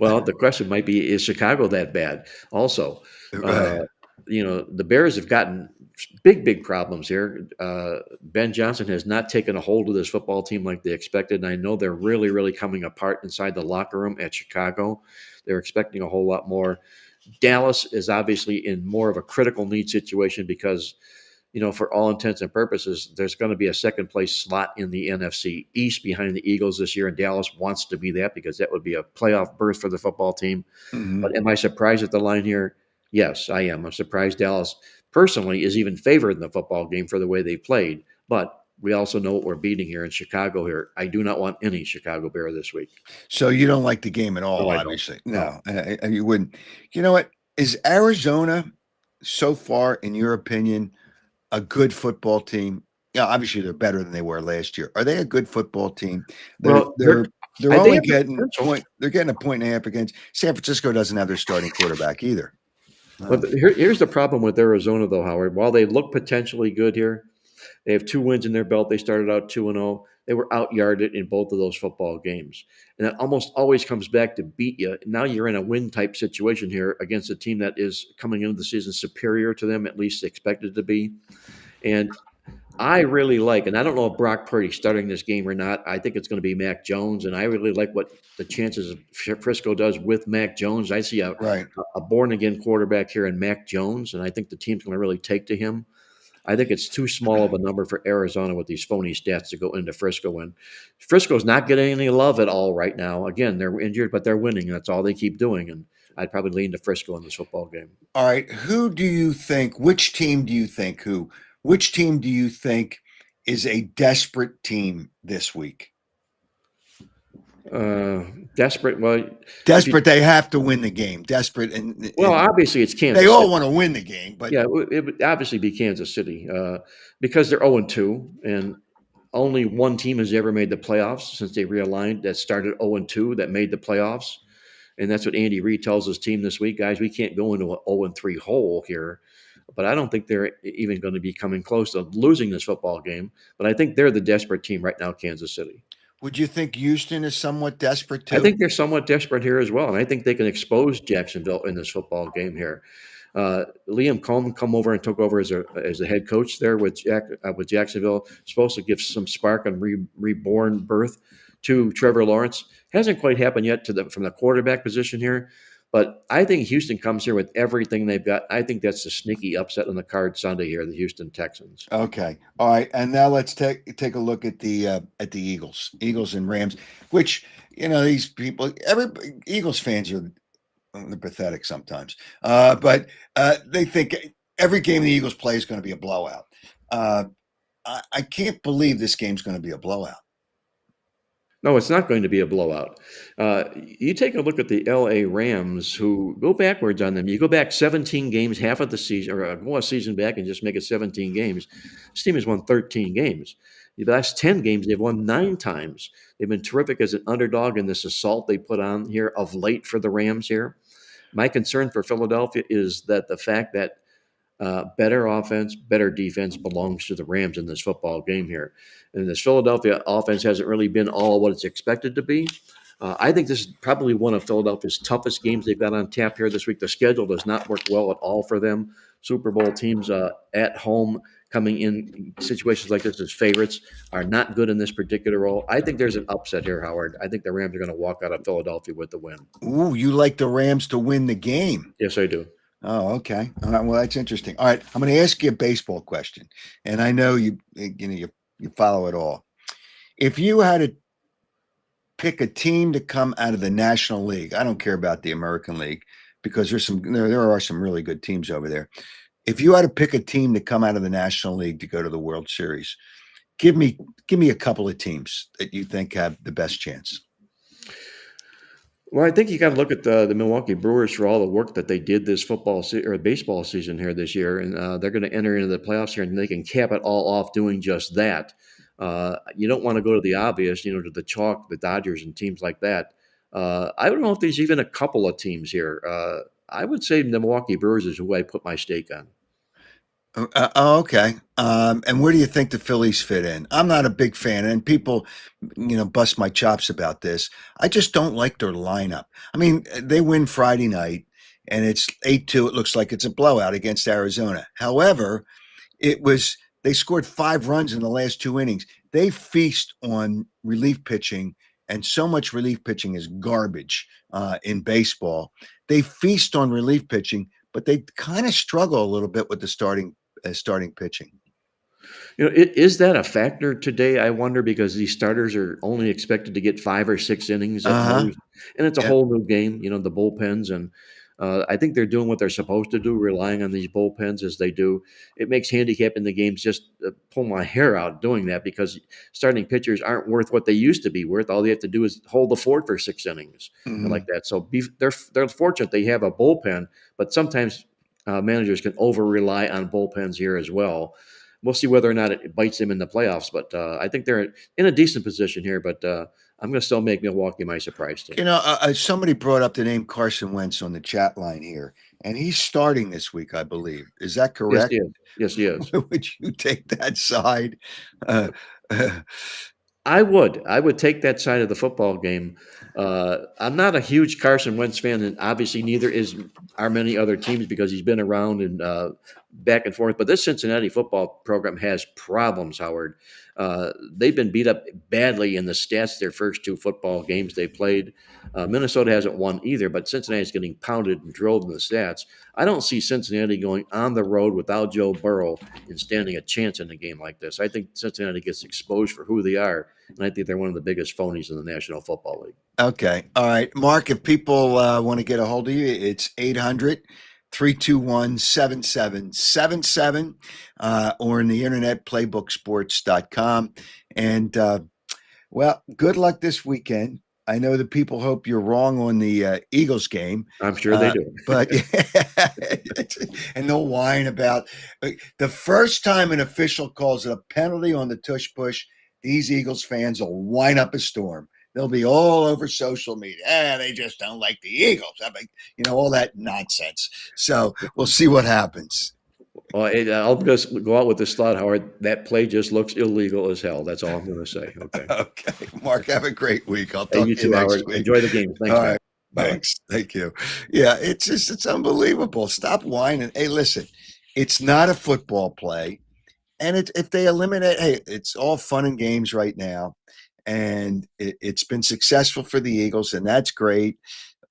Well, the question might be, is Chicago that bad also? The Bears have gotten big problems here. Ben Johnson has not taken a hold of this football team like they expected. And I know they're really coming apart inside the locker room at Chicago. They're expecting a whole lot more. Dallas is obviously in more of a critical need situation because, for all intents and purposes, there's going to be a second place slot in the NFC East behind the Eagles this year. And Dallas wants to be that because that would be a playoff berth for the football team. Mm-hmm. But am I surprised at the line here? Yes, I am. I'm surprised Dallas personally is even favored in the football game for the way they played. But we also know what we're beating here in Chicago here. I do not want any Chicago Bear this week. So you don't like the game at all, No, I don't. obviously. No. No, you wouldn't. You know what? Is Arizona so far, in your opinion, a good football team? Yeah, obviously they're better than they were last year. Are they a good football team? They're Well, they're they're they only have the getting potential. point. They're getting a point and a half against San Francisco. Doesn't have their starting quarterback either. But here's the problem with Arizona, though, Howard. While they look potentially good here, they have 2 wins in their belt. They started out 2-0. They were out-yarded in both of those football games. And that almost always comes back to beat you. Now you're in a win-type situation here against a team that is coming into the season superior to them, at least expected to be. And I really like, and I don't know if Brock Purdy's starting this game or not. I think it's going to be Mac Jones, and I really like what the chances of Frisco does with Mac Jones. I see Right. a born-again quarterback here in Mac Jones, and I think the team's going to really take to him. I think it's too small of a number for Arizona with these phony stats to go into Frisco. And Frisco's not getting any love at all right now. Again, they're injured, but they're winning. That's all they keep doing. And I'd probably lean to Frisco in this football game. All right. Who do you think? Which team do you think? Which team do you think is a desperate team this week? Desperate. Well, Desperate. They have to win the game. Desperate. And obviously it's Kansas they City. all want to win the game, but Yeah, it would obviously be Kansas City because they're 0-2, and only one team has ever made the playoffs since they realigned that started 0-2 that made the playoffs. And that's what Andy Reid tells his team this week, guys. We can't go into an 0-3 hole here. But I don't think they're even going to be coming close to losing this football game. But I think they're the desperate team right now, Kansas City. would you think Houston is somewhat desperate too? I think they're somewhat desperate here as well. And I think they can expose Jacksonville in this football game here. Liam Coleman come over and took over as a head coach there with Jacksonville. Supposed to give some spark and reborn birth to Trevor Lawrence. Hasn't quite happened yet from the quarterback position here. But I think Houston comes here with everything they've got. I think that's the sneaky upset on the card Sunday here, the Houston Texans. Okay. All right. And now let's take a look at the Eagles and Rams, which, these people, Eagles fans are they're pathetic sometimes. But they think every game the Eagles play is going to be a blowout. I can't believe this game's going to be a blowout. No, it's not going to be a blowout. You take a look at the LA Rams, who go backwards on them. You go back 17 games, half of the season, or go a season back and just make it 17 games. This team has won 13 games. The last 10 games, they've won 9 times. They've been terrific as an underdog in this assault they put on here of late for the Rams here. My concern for Philadelphia is that the fact that better offense, better defense belongs to the Rams in this football game here. And this Philadelphia offense hasn't really been all what it's expected to be. I think this is probably one of Philadelphia's toughest games they've got on tap here this week. The schedule does not work well at all for them. Super Bowl teams at home coming in situations like this as favorites are not good in this particular role. I think there's an upset here, Howard. I think the Rams are going to walk out of Philadelphia with the win. Ooh, you like the Rams to win the game? Yes, I do. Oh, okay. All right. Well, that's interesting. All right, I'm going to ask you a baseball question, and I know you follow it all. If you had to pick a team to come out of the National League, I don't care about the American League because there are some really good teams over there. If you had to pick a team to come out of the National League to go to the World Series, give me a couple of teams that you think have the best chance. Well, I think you got to look at the Milwaukee Brewers for all the work that they did this baseball season here this year, and they're going to enter into the playoffs here, and they can cap it all off doing just that. You don't want to go to the obvious, to the chalk, the Dodgers, and teams like that. I don't know if there's even a couple of teams here. I would say the Milwaukee Brewers is who I put my stake on. Okay. And where do you think the Phillies fit in? I'm not a big fan, and people, bust my chops about this. I just don't like their lineup. I mean, they win Friday night, and it's 8-2. It looks like it's a blowout against Arizona. However, they scored 5 runs in the last 2 innings. They feast on relief pitching, and so much relief pitching is garbage in baseball. They feast on relief pitching, but they kind of struggle a little bit with the starting pitching. Is that a factor today? I wonder, because these starters are only expected to get 5 or 6 innings at most, and it's a whole new game. The bullpens, and I think they're doing what they're supposed to do, relying on these bullpens as they do. It makes handicapping the games just pull my hair out doing that, because starting pitchers aren't worth what they used to be worth. All they have to do is hold the fort for 6 innings and like that. So they're fortunate they have a bullpen, but sometimes managers can over rely on bullpens here as well. We'll see whether or not it bites them in the playoffs, but I think they're in a decent position here. But I'm going to still make Milwaukee my surprise team. You know, somebody brought up the name Carson Wentz on the chat line here, and he's starting this week, I believe. Is that correct? Yes, he is. Would you take that side? I would take that side of the football game. I'm not a huge Carson Wentz fan, and obviously neither are many other teams, because he's been around and back and forth. But this Cincinnati football program has problems, Howard. They've been beat up badly in the stats their first 2 football games they played. Minnesota hasn't won either, but Cincinnati's getting pounded and drilled in the stats. I don't see Cincinnati going on the road without Joe Burrow and standing a chance in a game like this. I think Cincinnati gets exposed for who they are, and I think they're one of the biggest phonies in the National Football League. Okay. All right. Mark, if people want to get a hold of you, it's 800-321-7777 or in the internet, playbooksports.com. And, well, good luck this weekend. I know that people hope you're wrong on the Eagles game. I'm sure they do. But and they'll whine about the first time an official calls it a penalty on the tush push, these Eagles fans will whine up a storm. They'll be all over social media. They just don't like the Eagles. I mean, all that nonsense. So we'll see what happens. Well, I'll just go out with this thought, Howard. That play just looks illegal as hell. That's all I'm going to say. Okay. Okay. Mark, have a great week. I'll talk to you too, next Howard. week. Enjoy the game. Thanks, all man. right. Thanks. Thank you. Yeah, it's unbelievable. Stop whining. Hey, listen, it's not a football play. And if they eliminate, hey, it's all fun and games right now. And it's been successful for the Eagles, and that's great.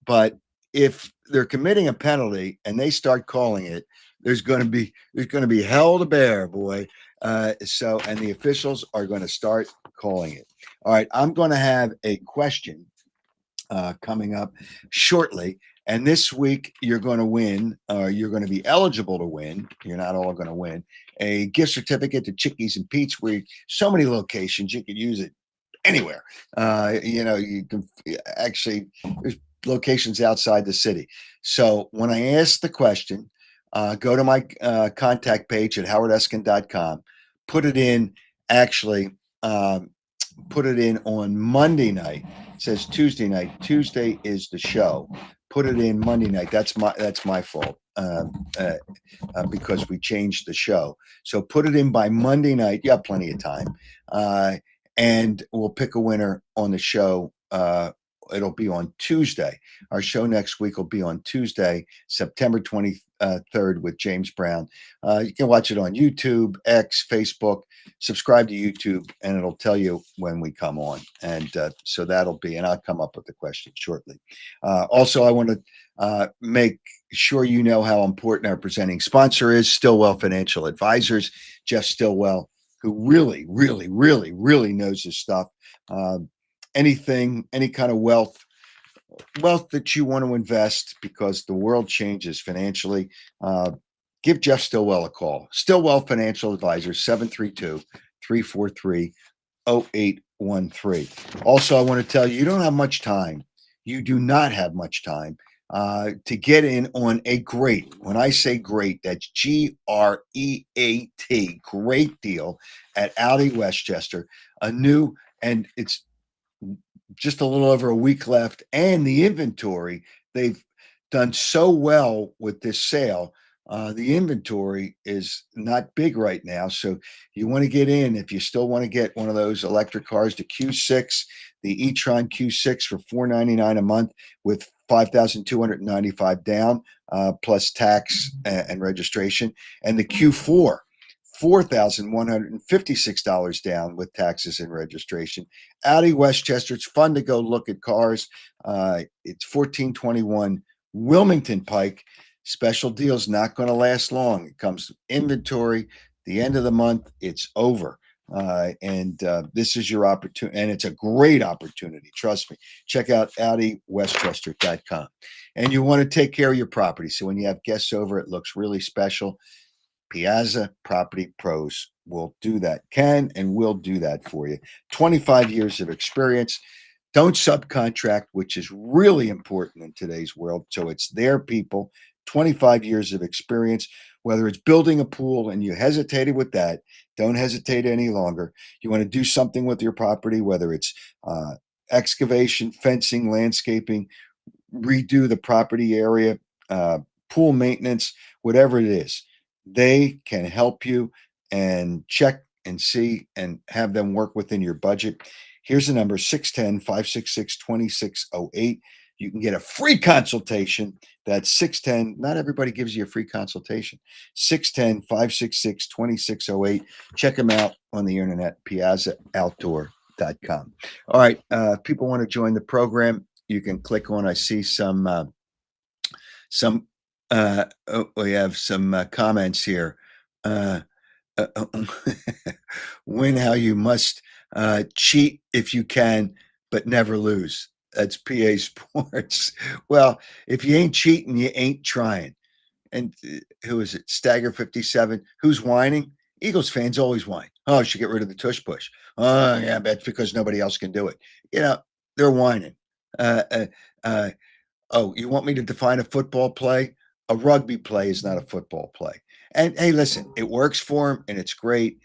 But if they're committing a penalty and they start calling it, there's going to be hell to bear, boy. And the officials are going to start calling it. All right, I'm going to have a question coming up shortly. And this week you're going to win, or you're going to be eligible to win. You're not all going to win a gift certificate to Chickies and Pete's, where so many locations you can use it anywhere. You can actually, there's locations outside the city. So when I ask the question, go to my contact page at howardeskin.com, put it in on Monday night. It says Tuesday night. Tuesday is the show. Put it in Monday night. That's my fault because we changed the show. So put it in by Monday night. You have plenty of time. And we'll pick a winner on the show. It'll be on Tuesday. Our show next week will be on Tuesday, September 23rd with James Brown. You can watch it on YouTube, X, Facebook. Subscribe to YouTube, and it'll tell you when we come on. And so that'll be, and I'll come up with the question shortly. Also, I want to make sure you know how important our presenting sponsor is, Stillwell Financial Advisors, Jeff Stillwell, who really, really, really, really knows his stuff. Any kind of wealth that you want to invest, because the world changes financially, give Jeff Stillwell a call. Stillwell Financial Advisors, 732-343-0813. Also, I want to tell you, you don't have much time. You do not have much time to get in on a great, when I say great, that's GREAT, great deal at Audi Westchester, and it's just a little over a week left, and the inventory, they've done so well with this sale. The inventory is not big right now, so you want to get in if you still want to get one of those electric cars, the Q6, the e-tron Q6 for $499 a month with $5,295 down, plus tax and registration, and the Q4, $4,156 down with taxes and registration. Audi Westchester, it's fun to go look at cars. It's 1421 Wilmington Pike. Special deal's not going to last long. It comes inventory, the end of the month, it's over. This is your opportunity, and it's a great opportunity. Trust me. Check out AudiWestchester.com. and you want to take care of your property. So when you have guests over, it looks really special. Piazza Property Pros will do that, can and will do that for you. 25 years of experience. Don't subcontract, which is really important in today's world. So it's their people, 25 years of experience, whether it's building a pool and you hesitated with that, don't hesitate any longer. You want to do something with your property, whether it's excavation, fencing, landscaping, redo the property area, pool maintenance, whatever it is, they can help you and check and see and have them work within your budget. Here's the number, 610-566-2608. You can get a free consultation. That's 610. Not everybody gives you a free consultation. 610-566-2608. Check them out on the internet, piazzaoutdoor.com. All right. If people want to join the program, you can click on, I see we have some comments here. Win how you must, cheat if you can, but never lose. That's PA Sports. Well, if you ain't cheating, you ain't trying. And who is it? Stagger 57. Who's whining? Eagles fans always whine. Oh, I should get rid of the tush push. Oh, yeah, that's because nobody else can do it. They're whining. Oh, you want me to define a football play? A rugby play is not a football play. And hey, listen, it works for them and it's great,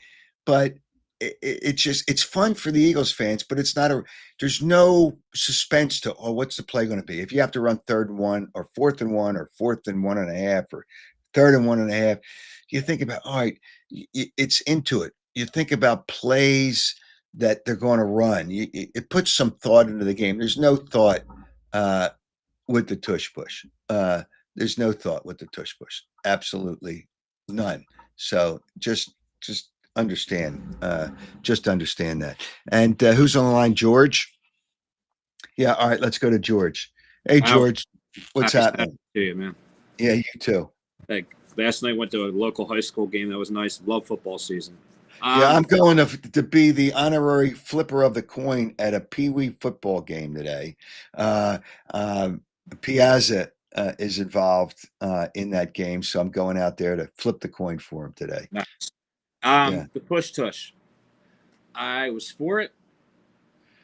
but it's fun for the Eagles fans, but there's no suspense to, what's the play going to be? If you have to run 3rd and 1 or 4th and 1 or 4th and 1.5 or 3rd and 1.5, you think about, all right, it's into it. You think about plays that they're going to run. It puts some thought into the game. There's no thought with the tush push. There's no thought with the tush push. Absolutely none. So just understand that. And who's on the line? George? Yeah. All right. Let's go to George. Hey, George, what's happening? To you, man. Yeah, you too. Like last night, went to a local high school game. That was nice. Love football season. Yeah, I'm going to be the honorary flipper of the coin at a Pee Wee football game today. Piazza is involved in that game, so I'm going out there to flip the coin for him today. Nice. Yeah. The push tush. I was for it.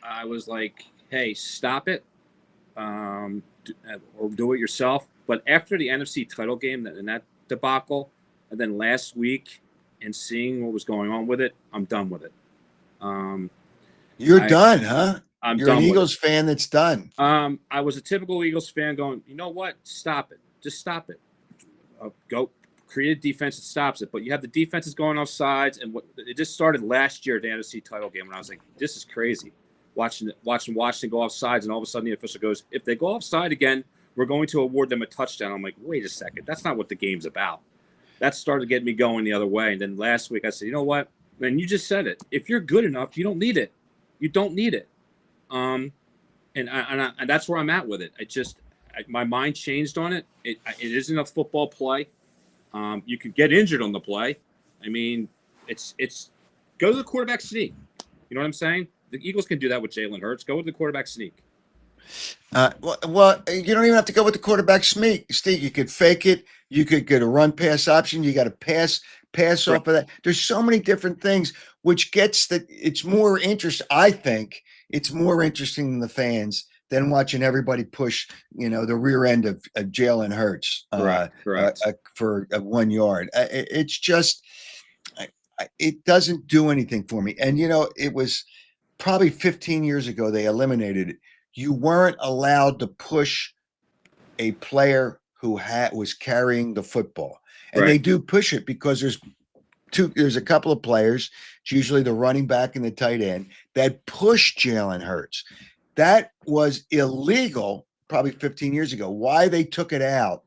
I was like, hey, stop it, or do it yourself. But after the NFC title game and that debacle, and then last week and seeing what was going on with it, I'm done with it. You're done, huh? You're an Eagles fan that's done. I was a typical Eagles fan going, you know what? Stop it. Just stop it. Go create a defense that stops it. But you have the defenses going off sides, and it just started last year at the NFC title game when I was like, this is crazy. Watching Washington go off sides, and all of a sudden the official goes, if they go offside again, we're going to award them a touchdown. I'm like, wait a second. That's not what the game's about. That started getting me going the other way. And then last week I said, you know what? Man, you just said it. If you're good enough, you don't need it. You don't need it. And that's where I'm at with it. My mind changed on it. It isn't a football play. You could get injured on the play. I mean, it's go to the quarterback sneak. You know what I'm saying? The Eagles can do that with Jalen Hurts. Go with the quarterback sneak. Well, you don't even have to go with the quarterback sneak. You could fake it. You could get a run pass option. You got to pass off of that. There's so many different things, which gets that it's more interest. I think it's more interesting than the fans than watching everybody push, the rear end of Jalen Hurts Correct. For 1 yard. It's just, it doesn't do anything for me. And, it was probably 15 years ago, they eliminated it. You weren't allowed to push a player who was carrying the football. And They do push it because there's a couple of players, it's usually the running back and the tight end, that push Jalen Hurts. That was illegal probably 15 years ago. Why they took it out,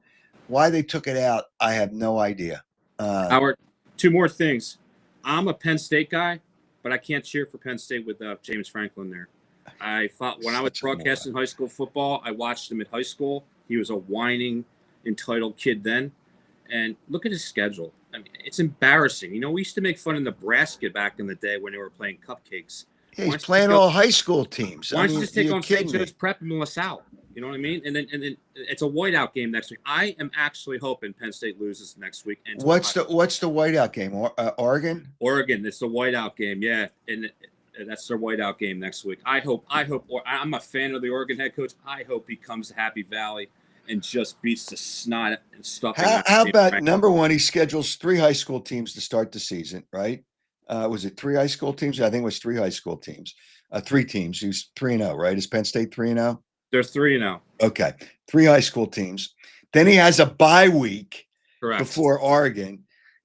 I have no idea. Howard, two more things. I'm a Penn State guy, but I can't cheer for Penn State without James Franklin there. I thought when I was broadcasting high school football, I watched him at high school. He was a whining, entitled kid then. And look at his schedule. I mean, it's embarrassing. We used to make fun of Nebraska back in the day when they were playing cupcakes. Yeah, he's playing all high school teams. Why don't you just take on St. Joe's Prep and mill us out? You know what I mean? And then it's a whiteout game next week. I am actually hoping Penn State loses next week. And What's the whiteout game? Oregon? Oregon. It's the whiteout game. Yeah, and that's their whiteout game next week. I hope. Or I'm a fan of the Oregon head coach. I hope he comes to Happy Valley and just beats the snot and stuff. How about number one? He schedules 3 high school teams to start the season, right? Was it 3 high school teams? I think it was 3 high school teams. 3 teams. He's 3-0, right? Is Penn State 3-0? They're 3-0. Okay, 3 high school teams. Then he has a bye week Correct. before Oregon,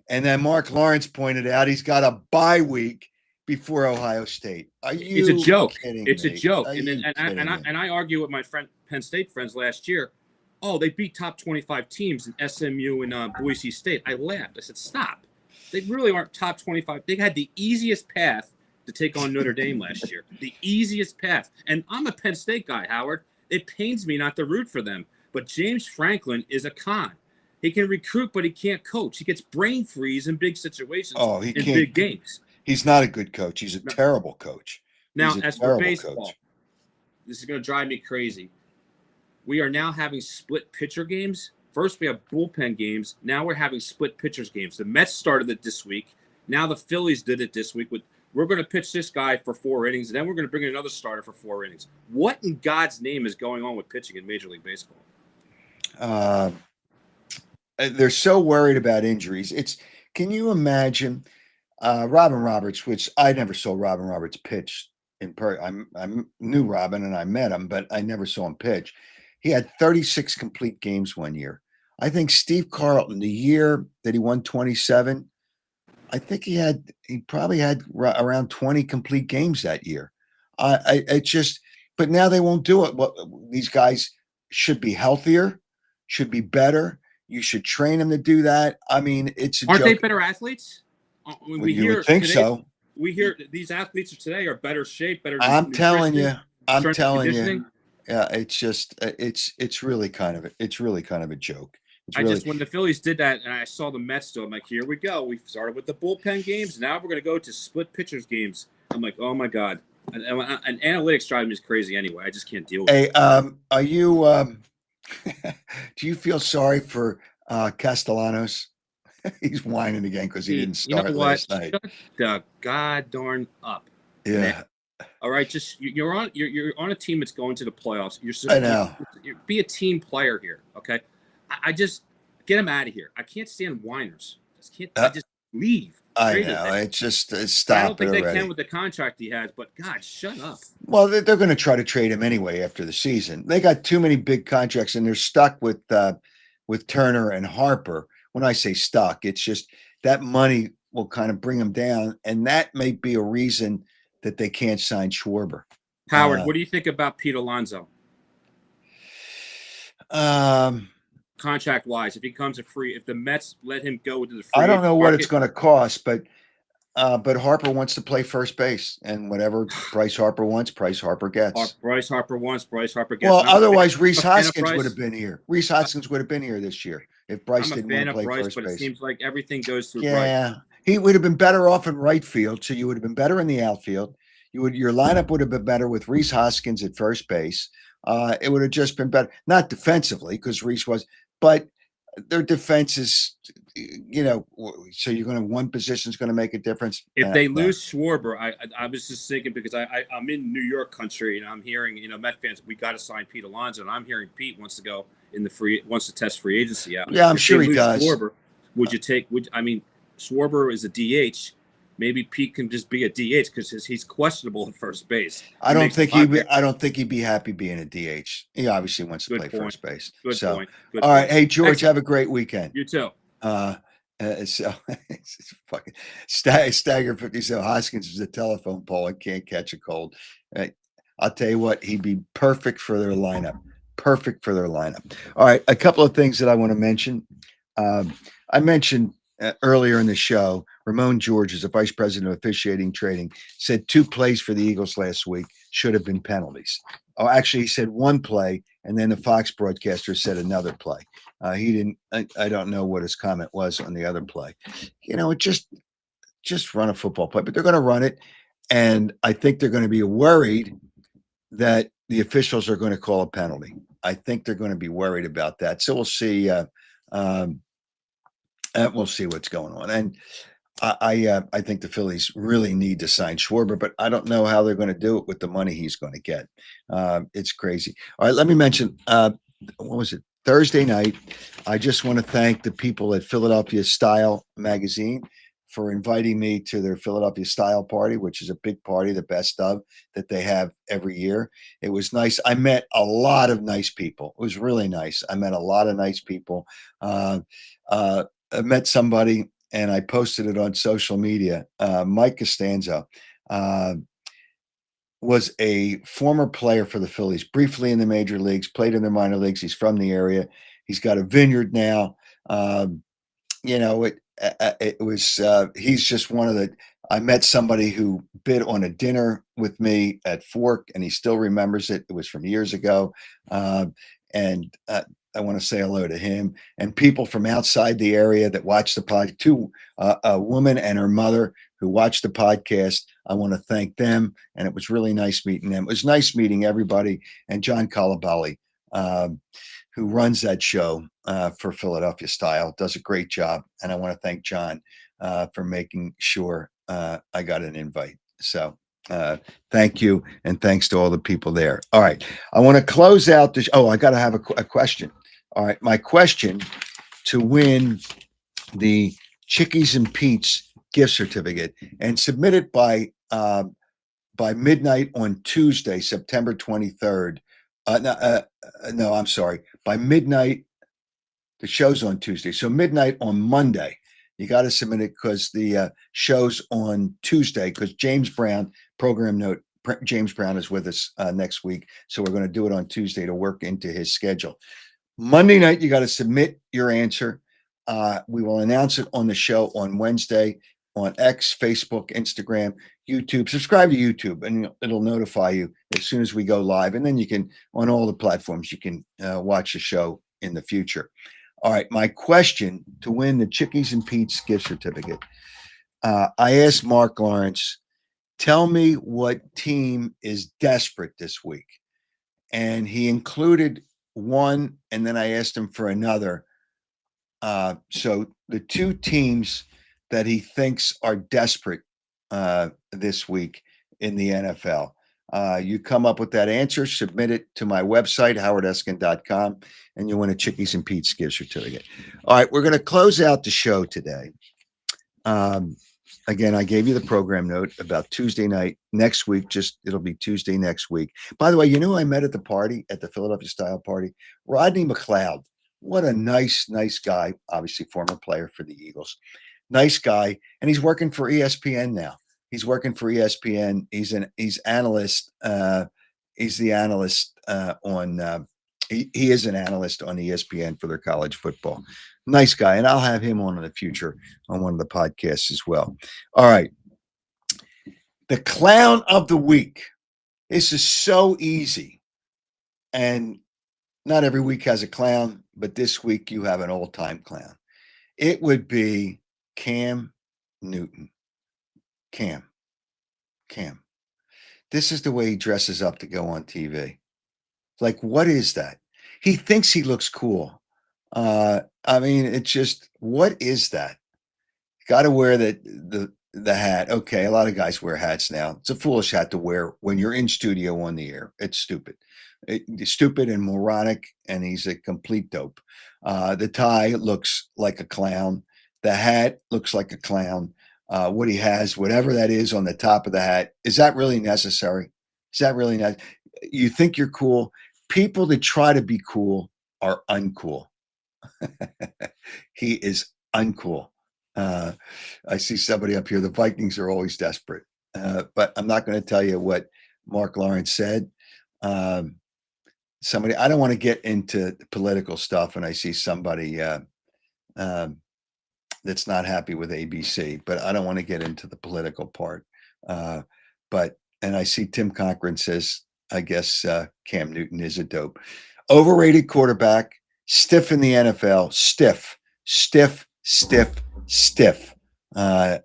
and then Marc Lawrence pointed out he's got a bye week before Ohio State. It's a joke. It's me? a joke. Are And I argue with my Penn State friends last year. Oh, they beat top 25 teams in SMU and Boise State. I laughed. I said, stop. They really aren't top 25. They had the easiest path to take on Notre Dame last year. The easiest path. And I'm a Penn State guy, Howard. It pains me not to root for them. But James Franklin is a con. He can recruit, but he can't coach. He gets brain freeze in big situations in big games. He's not a good coach. He's a terrible coach. Now, as for baseball, this is going to drive me crazy. We are now having split pitcher games. First, we have bullpen games. Now we're having split pitchers games. The Mets started it this week. Now the Phillies did it this week. We're going to pitch this guy for 4 innings, and then we're going to bring in another starter for 4 innings. What in God's name is going on with pitching in Major League Baseball? They're so worried about injuries. Can you imagine Robin Roberts, which I never saw Robin Roberts pitch in person. I knew Robin and I met him, but I never saw him pitch. He had 36 complete games one year. I think Steve Carlton, the year that he won 27, I think he probably had around 20 complete games that year. But now they won't do it. These guys should be healthier, should be better. You should train them to do that. I mean, it's a Aren't joke. they better athletes? You would think so. We hear these athletes of today are better shape, better. I'm telling you. Yeah, it's just it's really kind of a joke. When the Phillies did that and I saw the Mets do it, I'm like, here we go. We started with the bullpen games. Now we're going to go to split pitchers games. I'm like, oh my God. And analytics drive me crazy anyway. I just can't deal with it. Hey, are you do you feel sorry for Castellanos? He's whining again because he didn't start last night. Shut the god darn up. Yeah. Man. All right, just you're on a team that's going to the playoffs. I know. Be a team player here, okay? I just get him out of here. I can't stand whiners. I just leave. I know. It's stop. I don't think they can with the contract he has, but God, shut up. Well, they're going to try to trade him anyway after the season. They got too many big contracts, and they're stuck with Turner and Harper. When I say stuck, it's just that money will kind of bring them down, and that may be a reason that they can't sign Schwarber. Howard, what do you think about Pete Alonso? Contract-wise, if he comes if the Mets let him go to the free I don't know what it's going to cost, but Harper wants to play first base, and whatever Bryce Harper wants, Bryce Harper gets. Bryce Harper wants, Bryce Harper gets. Well, otherwise, Rhys Hoskins would have been here. Rhys Hoskins would have been here this year if Bryce didn't want to play first base. But it seems like everything goes through Bryce. Bryce. He would have been better off in right field, so you would have been better in the outfield. Your lineup would have been better with Rhys Hoskins at first base. It would have just been better, not defensively because Rhys was, but their defense is, so you're going to one position is going to make a difference. If they lose Schwarber, I was just thinking because I'm in New York country and I'm hearing Met fans, we got to sign Pete Alonso, and I'm hearing Pete wants to go wants to test free agency out. Yeah, I'm sure he does. Schwarber, Schwarber is a DH. Maybe Pete can just be a DH because he's questionable at first base. I don't think he'd be happy being a DH. He obviously wants to play first base. Good point. All right, hey George, have a great weekend. You too. So it's fucking Stagger 50. So Hoskins is a telephone pole and can't catch a cold. I'll tell you what, he'd be perfect for their lineup. All right, a couple of things that I want to mention. I mentioned earlier in the show, Ramon George is a vice president of officiating trading, said 2 plays for the Eagles last week should have been penalties. Oh, actually, he said 1 play, and then the Fox broadcaster said another play. He didn't. I don't know what his comment was on the other play. Just run a football play, but they're going to run it, and I think they're going to be worried that the officials are going to call a penalty. I think they're going to be worried about that. So we'll see. We'll see what's going on. And I think the Phillies really need to sign Schwarber, but I don't know how they're going to do it with the money he's going to get. It's crazy. All right, let me mention. What was it? Thursday night. I just want to thank the people at Philadelphia Style Magazine for inviting me to their Philadelphia Style Party, which is a big party, the best of that they have every year. It was nice. I met a lot of nice people. It was really nice. I met a lot of nice people. I met somebody, and I posted it on social media. Mike Costanzo was a former player for the Phillies, briefly in the major leagues, played in the minor leagues. He's from the area. He's got a vineyard now. It was he's just one of the. I met somebody who bid on a dinner with me at Fork, and he still remembers it. It was from years ago, and I want to say hello to him and people from outside the area that watch the podcast. A woman and her mother who watched the podcast. I want to thank them, and it was really nice meeting them. It was nice meeting everybody, and John Calaballi, who runs that show for Philadelphia Style, does a great job, and I want to thank John for making sure I got an invite. So thank you, and thanks to all the people there. All right, I want to close out this. Oh, I got to have a question. All right, my question to win the Chickies and Pete's gift certificate and submit it by midnight on Tuesday, September 23rd. No, I'm sorry. By midnight, the show's on Tuesday. So midnight on Monday, you got to submit it because the show's on Tuesday because James Brown, program note, James Brown is with us next week. So we're going to do it on Tuesday to work into his schedule. Monday night, you got to submit your answer. We will announce it on the show on Wednesday on X, Facebook, Instagram, YouTube. Subscribe to YouTube, and it'll notify you as soon as we go live. And then you can, on all the platforms, you can watch the show in the future. All right, my question to win the Chickies and Pete's gift certificate. I asked Marc Lawrence, tell me what team is desperate this week. And he included one, and then I asked him for another. So the two teams that he thinks are desperate this week in the NFL. You come up with that answer, submit it to my website, howardeskin.com, and you win a Chickies and Pete's gift certificate. All right, we're going to close out the show today. Again, I gave you the program note about Tuesday night next week. It'll be Tuesday next week. By the way, you know who I met at the party, at the Philadelphia Style Party? Rodney McLeod. What a nice guy. Obviously, former player for the Eagles. Nice guy, and he's working for ESPN now. He's working for ESPN. He's analyst. He's the analyst on. He is an analyst on ESPN for their college football. Nice guy, and I'll have him on in the future on one of the podcasts as well. All right, the clown of the week. This is so easy, and not every week has a clown, but this week you have an all-time clown. It would be Cam Newton. Cam. This is the way he dresses up to go on TV. Like, what is that? He thinks he looks cool. I mean, it's just, what is that? Got to wear the hat. Okay, a lot of guys wear hats now. It's a foolish hat to wear when you're in studio on the air. It's stupid. It's stupid and moronic, and he's a complete dope. The tie looks like a clown. The hat looks like a clown. What he has, whatever that is on the top of the hat, is that really necessary? Is that really necessary? You think you're cool? People that try to be cool are uncool. He is uncool. I see somebody up here. The Vikings are always desperate. But I'm not going to tell you what Marc Lawrence said. I don't want to get into political stuff, and I see somebody that's not happy with ABC, but I don't want to get into the political part. And I see Tim Cochran says, I guess Cam Newton is a dope. Overrated quarterback, stiff in the NFL, stiff.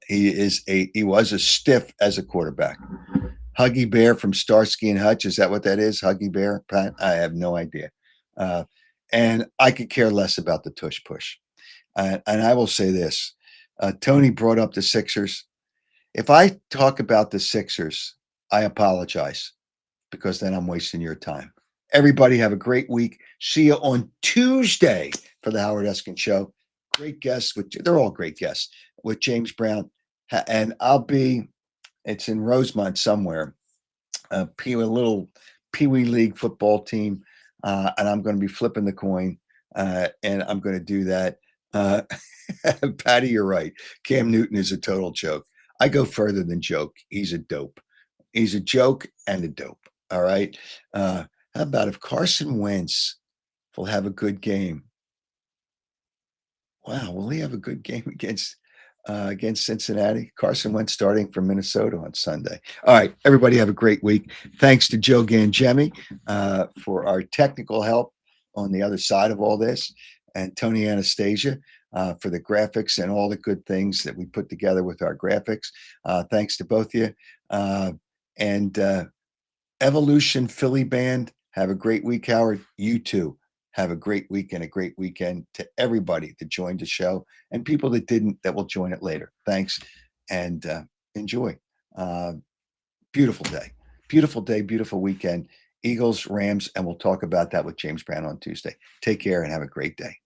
He was a stiff as a quarterback. Huggy Bear from Starsky and Hutch. Is that what that is? Huggy Bear, Pat? I have no idea. And I could care less about the tush push. And I will say this. Tony brought up the Sixers. If I talk about the Sixers, I apologize because then I'm wasting your time. Everybody have a great week. See you on Tuesday for the Howard Eskin Show. Great guests. They're all great guests with James Brown. And it's in Rosemont somewhere, a little Pee Wee League football team. And I'm going to be flipping the coin. And I'm going to do that. Patty, you're right. Cam Newton is a total joke. I go further than joke. He's a dope. He's a joke and a dope. All right. How about if Carson Wentz will have a good game? Wow, will he have a good game against Cincinnati? Carson Wentz starting for Minnesota on Sunday. All right, everybody have a great week. Thanks to Joe Gangemi for our technical help on the other side of all this, and Tony Anastasia for the graphics and all the good things that we put together with our graphics. Thanks to both of you. And Evolution Philly Band, have a great week, Howard. You too. Have a great week and a great weekend to everybody that joined the show and people that didn't that will join it later. Thanks and enjoy. Beautiful day, beautiful weekend. Eagles, Rams, and we'll talk about that with James Brown on Tuesday. Take care and have a great day.